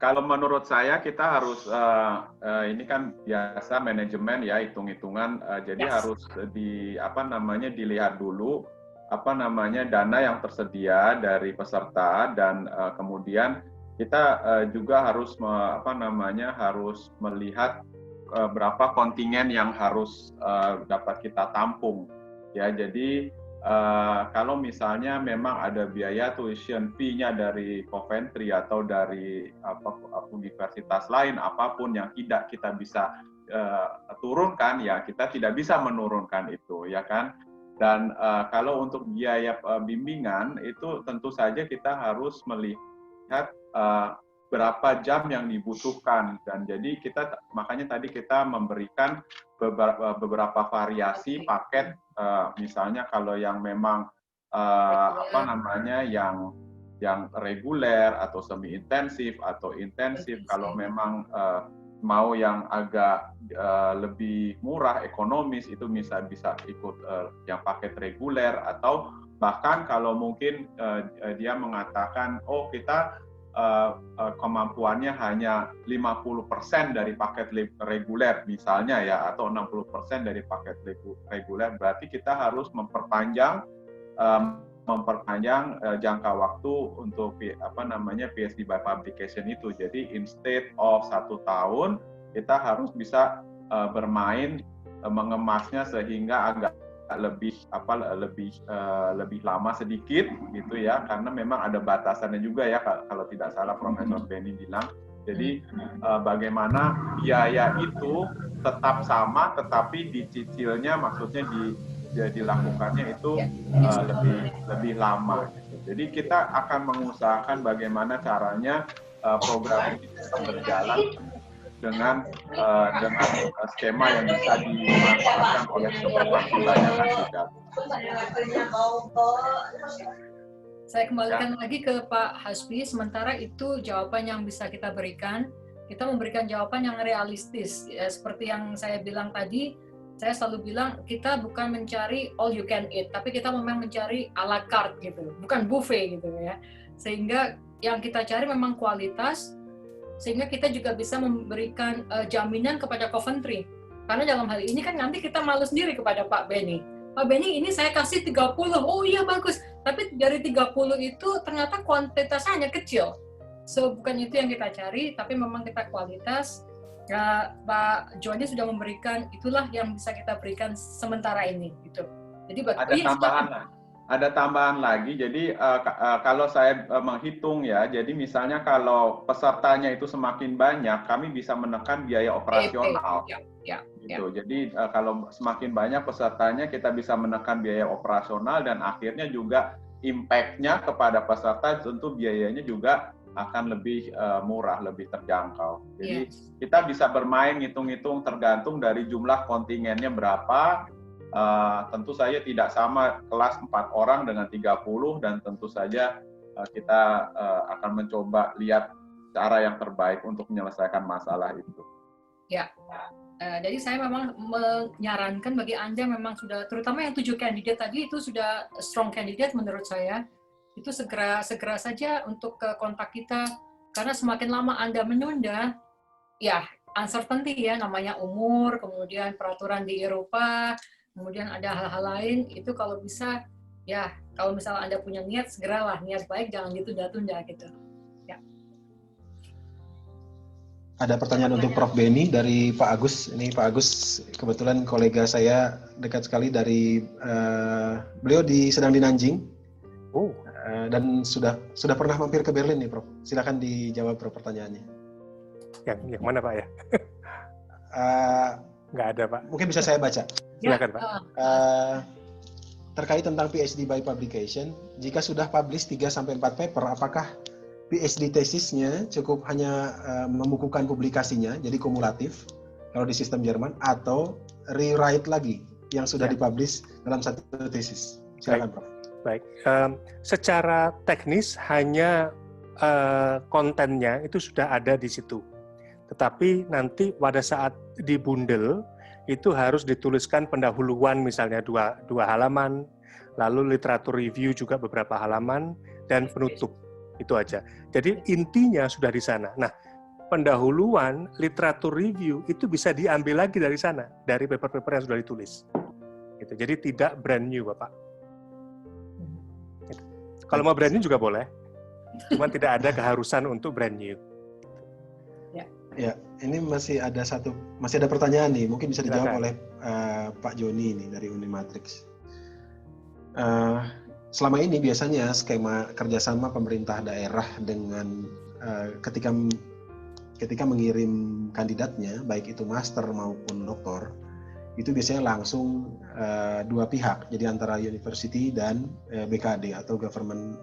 kalau menurut saya kita harus ini kan biasa manajemen ya, hitung-hitungan, jadi harus dilihat dulu dana yang tersedia dari peserta, dan kemudian kita juga harus harus melihat berapa kontingen yang harus dapat kita tampung ya. Jadi kalau misalnya memang ada biaya tuition fee-nya dari Coventry atau dari universitas lain apapun yang tidak kita bisa turunkan, ya kita tidak bisa menurunkan itu ya kan. Dan kalau untuk biaya bimbingan itu tentu saja kita harus melihat berapa jam yang dibutuhkan, dan jadi makanya tadi kita memberikan beberapa variasi paket, misalnya kalau yang memang yang reguler atau semi intensif atau intensif, kalau memang mau yang agak lebih murah ekonomis itu bisa ikut yang paket reguler, atau bahkan kalau mungkin dia mengatakan kita kemampuannya hanya 50% dari paket reguler misalnya ya, atau 60% dari paket reguler, berarti kita harus memperpanjang jangka waktu untuk PSD by publication itu. Jadi instead of 1 tahun, kita harus bisa bermain mengemasnya sehingga agak lebih lama sedikit gitu ya, karena memang ada batasannya juga ya, kalau tidak salah Profesor Beni bilang. Jadi bagaimana biaya itu tetap sama tetapi dicicilnya, maksudnya dilakukannya itu lebih lama gitu. Jadi kita akan mengusahakan bagaimana caranya program ini tetap berjalan dengan skema yang bisa dimanfaatkan oleh semakin banyak kandidat. Saya kembalikan lagi ke Pak Hasbi. Sementara itu jawaban yang bisa kita berikan, kita memberikan jawaban yang realistis. Ya, seperti yang saya bilang tadi, saya selalu bilang kita bukan mencari all you can eat, tapi kita memang mencari a la carte gitu, bukan buffet gitu ya. Sehingga yang kita cari memang kualitas, sehingga kita juga bisa memberikan jaminan kepada Coventry. Karena dalam hal ini kan nanti kita malu sendiri kepada Pak Beni. Pak Beni, ini saya kasih 30, oh iya bagus. Tapi dari 30 itu ternyata kuantitasnya hanya kecil. So, bukan itu yang kita cari, tapi memang kita kualitas. Ya, Pak Joni sudah memberikan, itulah yang bisa kita berikan sementara ini, gitu. Jadi ada tambahan lagi. Jadi kalau saya menghitung ya, jadi misalnya kalau pesertanya itu semakin banyak, kami bisa menekan biaya operasional. Gitu. Jadi kalau semakin banyak pesertanya, kita bisa menekan biaya operasional dan akhirnya juga impact-nya kepada peserta tentu biayanya juga akan lebih murah, lebih terjangkau. Jadi kita bisa bermain ngitung-ngitung tergantung dari jumlah kontingennya berapa. Tentu saja tidak sama kelas 4 orang dengan 30 dan tentu saja kita akan mencoba lihat cara yang terbaik untuk menyelesaikan masalah itu. Ya, jadi saya memang menyarankan bagi Anda memang sudah, terutama yang 7 kandidat tadi itu sudah strong candidate menurut saya, itu segera saja untuk kontak kita, karena semakin lama Anda menunda, ya uncertainty ya, namanya umur, kemudian peraturan di Eropa, kemudian ada hal-hal lain, itu kalau bisa, ya kalau misalnya Anda punya niat, segeralah, niat baik jangan ditunda-tunda gitu. Ya. Ada pertanyaan untuk Prof. Beni dari Pak Agus. Ini Pak Agus kebetulan kolega saya dekat sekali dari, beliau sedang di Nanjing. Dan sudah pernah mampir ke Berlin nih, Prof. Silakan dijawab, Prof, pertanyaannya. Yang mana, Pak ya? Nggak ada, Pak. Mungkin bisa saya baca. Silakan, Pak. Terkait tentang PhD by publication, jika sudah publish 3-4 paper, apakah PhD tesisnya cukup hanya membukukan publikasinya, jadi kumulatif, kalau di sistem Jerman, atau rewrite lagi yang sudah dipublish dalam satu tesis? Silakan, Prof. Baik, secara teknis hanya kontennya itu sudah ada di situ. Tetapi nanti pada saat dibundel, itu harus dituliskan pendahuluan misalnya dua halaman, lalu literatur review juga beberapa halaman, dan penutup. Itu aja. Jadi intinya sudah di sana. Nah, pendahuluan, literatur review itu bisa diambil lagi dari sana, dari paper-paper yang sudah ditulis. Gitu. Jadi tidak brand new, Bapak. Gitu. Kalau mau brand new juga boleh, cuman tidak ada keharusan untuk brand new. Ya, ini masih ada pertanyaan nih, mungkin bisa dijawab oleh Pak Joni ini dari Unimatrix. Selama ini biasanya skema kerjasama pemerintah daerah dengan ketika mengirim kandidatnya, baik itu master maupun doktor, itu biasanya langsung dua pihak, jadi antara university dan BKD atau government,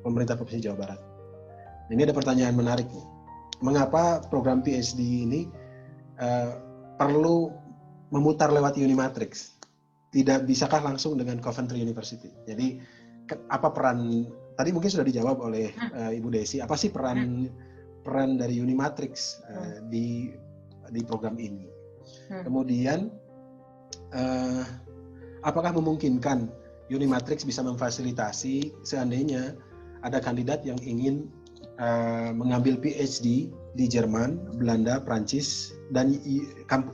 pemerintah Provinsi Jawa Barat. Ini ada pertanyaan menarik nih. Mengapa program PhD ini perlu memutar lewat Unimatrix? Tidak bisakah langsung dengan Coventry University? Jadi apa peran, tadi mungkin sudah dijawab oleh Ibu Desi, apa sih peran dari Unimatrix di program ini? Kemudian apakah memungkinkan Unimatrix bisa memfasilitasi seandainya ada kandidat yang ingin mengambil PhD di Jerman, Belanda, Prancis, dan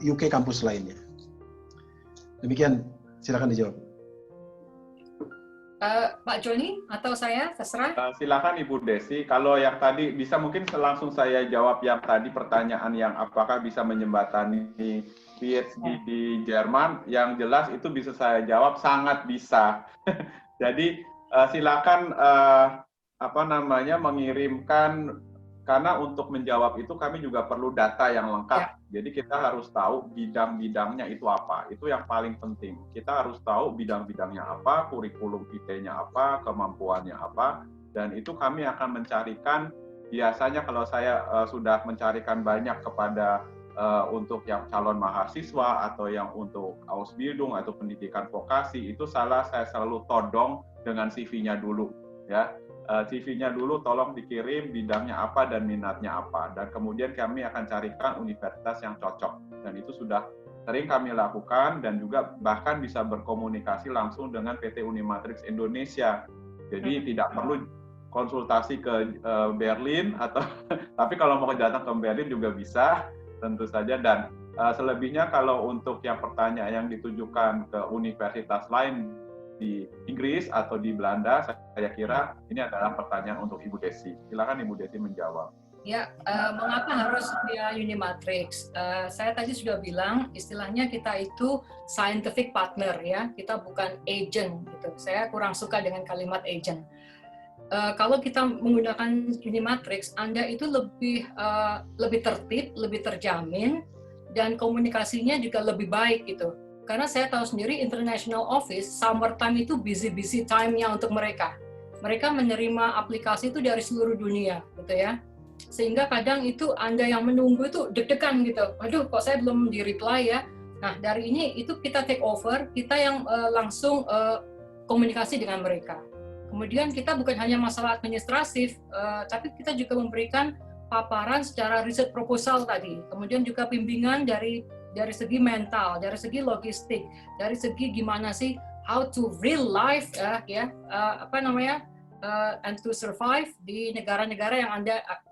UK kampus lainnya? Demikian, silakan dijawab. Pak Joni atau saya, terserah. Silakan Ibu Desi. Kalau yang tadi bisa mungkin langsung saya jawab yang tadi pertanyaan yang apakah bisa menjembatani PhD di Jerman. Yang jelas itu bisa saya jawab sangat bisa. Jadi silakan mengirimkan, karena untuk menjawab itu kami juga perlu data yang lengkap. Jadi kita harus tahu bidang-bidangnya itu apa. Itu yang paling penting. Kita harus tahu bidang-bidangnya apa, kurikulum vitae-nya apa, kemampuannya apa, dan itu kami akan mencarikan. Biasanya kalau saya sudah mencarikan banyak kepada untuk yang calon mahasiswa atau yang untuk Ausbildung atau pendidikan vokasi, itu saya selalu todong dengan CV-nya dulu, ya. CV-nya dulu tolong dikirim bidangnya apa dan minatnya apa, dan kemudian kami akan carikan universitas yang cocok, dan itu sudah sering kami lakukan dan juga bahkan bisa berkomunikasi langsung dengan PT Unimatrix Indonesia. Jadi tidak perlu konsultasi ke Berlin atau tapi kalau mau datang ke Berlin juga bisa tentu saja. Dan selebihnya kalau untuk yang pertanyaan yang ditujukan ke universitas lain di Inggris atau di Belanda, saya kira ini adalah pertanyaan untuk Ibu Desi. Silakan Ibu Desi menjawab. Ya, mengapa harus via Unimatrix? Saya tadi sudah bilang, istilahnya kita itu scientific partner ya, kita bukan agent gitu. Saya kurang suka dengan kalimat agent. Kalau kita menggunakan Unimatrix, Anda itu lebih tertib, lebih terjamin, dan komunikasinya juga lebih baik gitu. Karena saya tahu sendiri international office, summertime itu busy time-nya untuk mereka. Mereka menerima aplikasi itu dari seluruh dunia gitu ya. Sehingga kadang itu Anda yang menunggu itu deg-degan gitu. Aduh, kok saya belum di-reply ya. Nah, dari ini itu kita take over, kita yang langsung komunikasi dengan mereka. Kemudian kita bukan hanya masalah administratif, tapi kita juga memberikan paparan secara riset proposal tadi. Kemudian juga bimbingan dari segi mental, dari segi logistik, dari segi gimana sih how to real life and to survive di negara-negara yang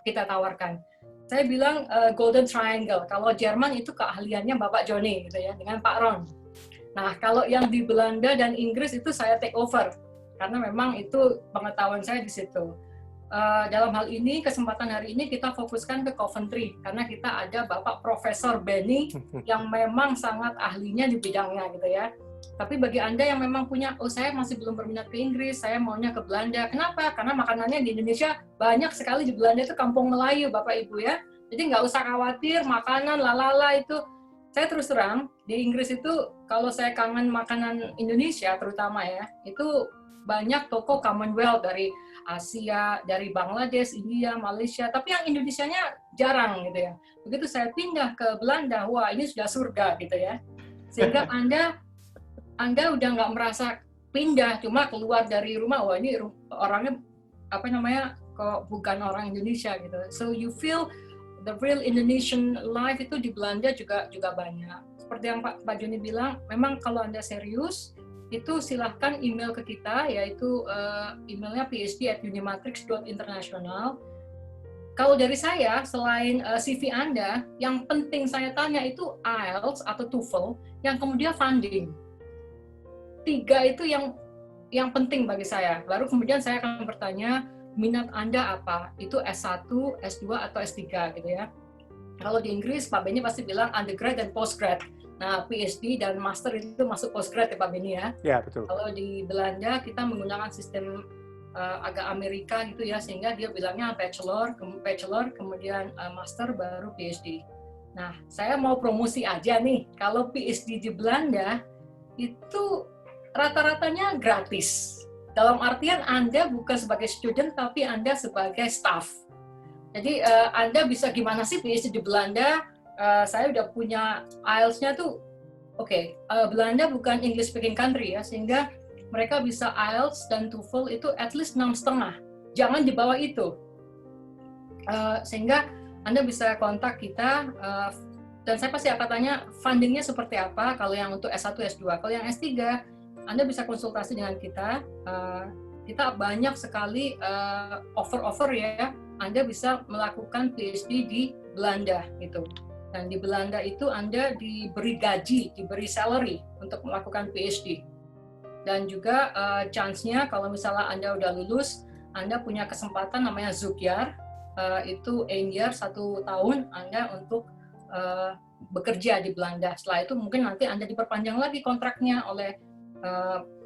kita tawarkan. Saya bilang Golden Triangle. Kalau Jerman itu keahliannya Bapak Joni gitu ya, dengan Pak Ron. Nah, kalau yang di Belanda dan Inggris itu saya take over karena memang itu pengetahuan saya di situ. Dalam hal ini, kesempatan hari ini kita fokuskan ke Coventry karena kita ada Bapak Profesor Benny yang memang sangat ahlinya di bidangnya gitu ya. Tapi bagi Anda yang memang punya, saya masih belum berminat ke Inggris, saya maunya ke Belanda. Kenapa? Karena makanannya di Indonesia banyak sekali, di Belanda itu kampung Melayu, Bapak Ibu ya. Jadi nggak usah khawatir, makanan, lalala itu. Saya terus terang, di Inggris itu kalau saya kangen makanan Indonesia terutama ya, itu banyak toko Commonwealth dari Asia, dari Bangladesh, India, Malaysia, tapi yang Indonesianya jarang gitu ya. Begitu saya pindah ke Belanda, wah ini sudah surga gitu ya. Sehingga Anda udah nggak merasa pindah, cuma keluar dari rumah, wah ini orangnya kok bukan orang Indonesia gitu. So you feel the real Indonesian life itu di Belanda juga banyak. Seperti yang Pak Joni bilang, memang kalau Anda serius, itu silahkan email ke kita, yaitu emailnya phd@unimatrix.international. Kalau dari saya, selain CV Anda, yang penting saya tanya itu IELTS atau TOEFL, yang kemudian funding. 3 itu yang penting bagi saya. Baru kemudian saya akan bertanya, minat Anda apa? Itu S1, S2, atau S3 gitu ya. Kalau di Inggris, Pak Benny pasti bilang undergrad dan postgrad. Nah, PhD dan master itu masuk postgrad ya Pak Benny ya? Ya, betul. Kalau di Belanda, kita menggunakan sistem agak Amerika gitu ya, sehingga dia bilangnya bachelor kemudian master, baru PhD. Nah, saya mau promosi aja nih, kalau PhD di Belanda, itu rata-ratanya gratis. Dalam artian Anda bukan sebagai student, tapi Anda sebagai staff. Jadi Anda bisa gimana sih PhD di Belanda? Saya udah punya IELTS-nya tuh, Belanda bukan English speaking country ya, sehingga mereka bisa IELTS dan TOEFL itu at least 6,5. Jangan di bawah itu. Sehingga Anda bisa kontak kita, dan saya pasti akan tanya fundingnya seperti apa kalau yang untuk S1, S2. Kalau yang S3, Anda bisa konsultasi dengan kita. Kita banyak sekali offer-offer ya. Anda bisa melakukan PhD di Belanda gitu. Dan di Belanda itu Anda diberi gaji, diberi salary untuk melakukan PhD. Dan juga chance-nya kalau misalnya Anda udah lulus, Anda punya kesempatan namanya Zoekjaar, itu 1 year, 1 tahun Anda untuk bekerja di Belanda. Setelah itu mungkin nanti Anda diperpanjang lagi kontraknya oleh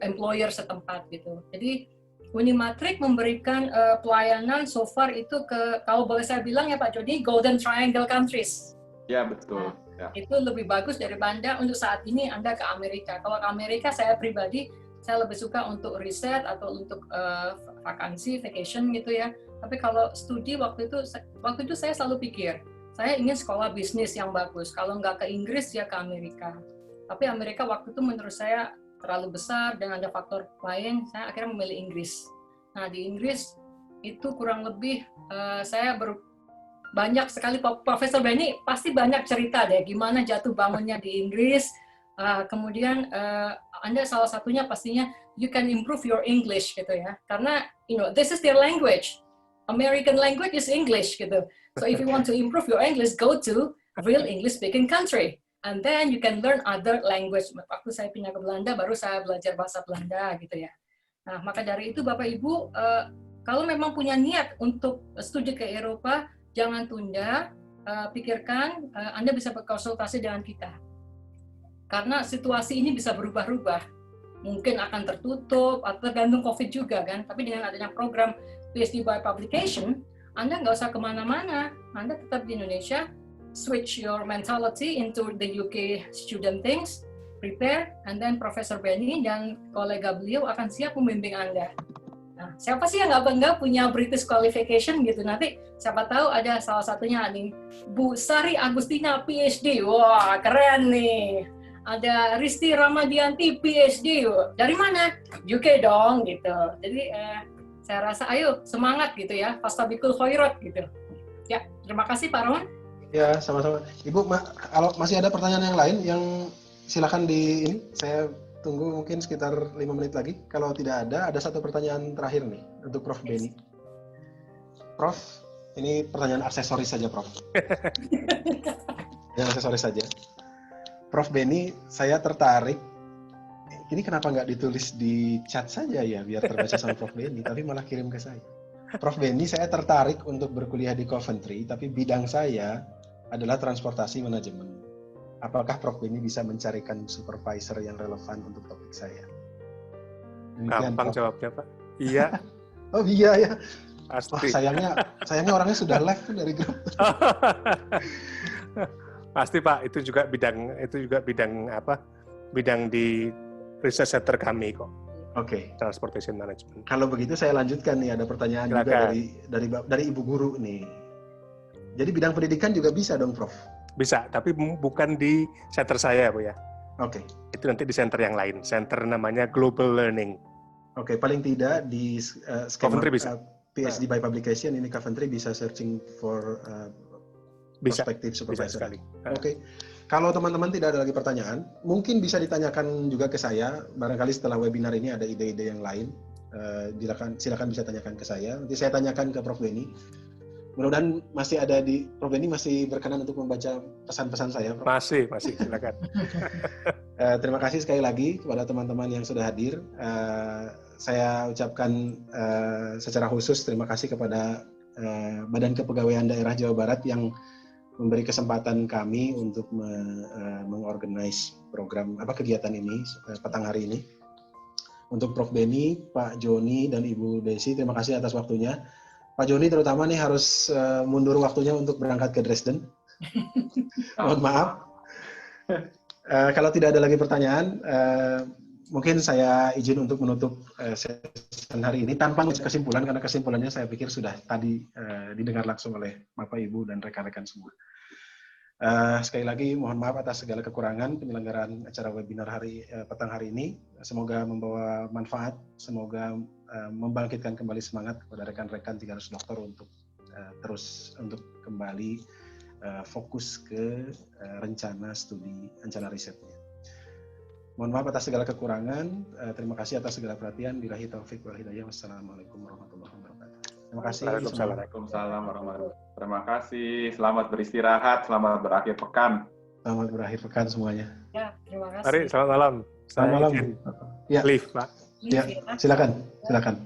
employer setempat gitu. Jadi Unimatrix memberikan pelayanan so far itu ke, kalau boleh saya bilang ya Pak Joni, Golden Triangle countries. Ya, betul. Ya. Itu lebih bagus daripada untuk saat ini Anda ke Amerika. Kalau ke Amerika, saya pribadi, saya lebih suka untuk riset atau untuk vacation gitu ya. Tapi kalau studi waktu itu saya selalu pikir, saya ingin sekolah bisnis yang bagus. Kalau nggak ke Inggris, ya ke Amerika. Tapi Amerika waktu itu menurut saya terlalu besar dan ada faktor lain, saya akhirnya memilih Inggris. Nah, di Inggris itu kurang lebih saya banyak sekali, Profesor Benny pasti banyak cerita deh gimana jatuh bangunnya di Inggris. Kemudian Anda salah satunya pastinya you can improve your English gitu ya, karena this is their language. American language is English gitu. So if you want to improve your English, go to real English speaking country. And then you can learn other language. Waktu saya pindah ke Belanda, baru saya belajar bahasa Belanda gitu ya. Nah, maka dari itu Bapak Ibu, kalau memang punya niat untuk studi ke Eropa, jangan tunda, pikirkan, Anda bisa berkonsultasi dengan kita. Karena situasi ini bisa berubah-ubah. Mungkin akan tertutup, atau tergantung COVID juga kan. Tapi dengan adanya program PhD by Publication, Anda nggak usah kemana-mana. Anda tetap di Indonesia, switch your mentality into the UK student things, prepare, and then Profesor Benny dan kolega beliau akan siap membimbing Anda. Nah, siapa sih yang nggak bangga punya British qualification gitu? Nanti siapa tahu ada salah satunya nih, Bu Sari Agustina PhD. Wah, keren nih. Ada Risti Ramadianti PhD. Dari mana? UK dong gitu. Jadi saya rasa ayo semangat gitu ya. Fastabikul khairat gitu. Ya, terima kasih Pak Roman. Ya, sama-sama. Ibu, kalau masih ada pertanyaan yang lain yang silakan di ini, saya tunggu mungkin sekitar 5 menit lagi. Kalau tidak ada satu pertanyaan terakhir nih untuk Prof. Benny. Prof, ini pertanyaan aksesoris saja, Prof. Yang aksesoris saja. Prof. Benny, saya tertarik. Ini kenapa nggak ditulis di chat saja ya, biar terbaca sama Prof. Benny, tapi malah kirim ke saya. Prof. Benny, saya tertarik untuk berkuliah di Coventry, tapi bidang saya adalah transportasi manajemen. Apakah Prof. Benny bisa mencarikan supervisor yang relevan untuk topik saya? Demikian, Gampang Prof. jawabnya, Pak. Iya. Oh iya ya. Pasti. Wah, sayangnya orangnya sudah live dari grup. Pasti Pak, itu juga bidang apa? Bidang di research center kami kok. Oke. Transportation Management. Kalau begitu saya lanjutkan nih, ada pertanyaan juga dari Ibu Guru nih. Jadi bidang pendidikan juga bisa dong, Prof? Bisa, tapi bukan di center saya, Bu ya. Oke. Itu nanti di center yang lain. Center namanya Global Learning. Oke, paling tidak di skema Coventry bisa. PhD by Publication ini Coventry bisa searching for prospective supervisor. Bisa sekali. Oke. Kalau teman-teman tidak ada lagi pertanyaan, mungkin bisa ditanyakan juga ke saya. Barangkali setelah webinar ini ada ide-ide yang lain. Silakan bisa tanyakan ke saya. Nanti saya tanyakan ke Prof. Benny. Mudah-mudahan masih ada Prof. Benny masih berkenan untuk membaca pesan-pesan saya, Prof. Masih, silakan. Terima kasih sekali lagi kepada teman-teman yang sudah hadir. Saya ucapkan secara khusus terima kasih kepada Badan Kepegawaian Daerah Jawa Barat yang memberi kesempatan kami untuk mengorganize program kegiatan ini petang hari ini. Untuk Prof. Benny, Pak Joni, dan Ibu Desi, terima kasih atas waktunya. Pak Joni terutama nih harus mundur waktunya untuk berangkat ke Dresden. Mohon maaf. Kalau tidak ada lagi pertanyaan, mungkin saya izin untuk menutup sesi hari ini tanpa kesimpulan, karena kesimpulannya saya pikir sudah tadi didengar langsung oleh Bapak, Ibu, dan rekan-rekan semua. Sekali lagi mohon maaf atas segala kekurangan penyelenggaraan acara webinar petang hari ini. Semoga membawa manfaat, semoga membangkitkan kembali semangat kepada rekan-rekan 300 dokter untuk terus kembali fokus ke rencana risetnya. Mohon maaf atas segala kekurangan. Terima kasih atas segala perhatian. Billahi taufik wal hidayah. Wassalamualaikum warahmatullahi wabarakatuh. Terima kasih. Waalaikumsalam warahmatullahi wabarakatuh. Terima kasih. Selamat beristirahat. Selamat berakhir pekan. Selamat berakhir pekan semuanya. Ya, terima kasih. Mari, selamat malam. Selamat malam. Ya. Live, Pak. Ya, silakan.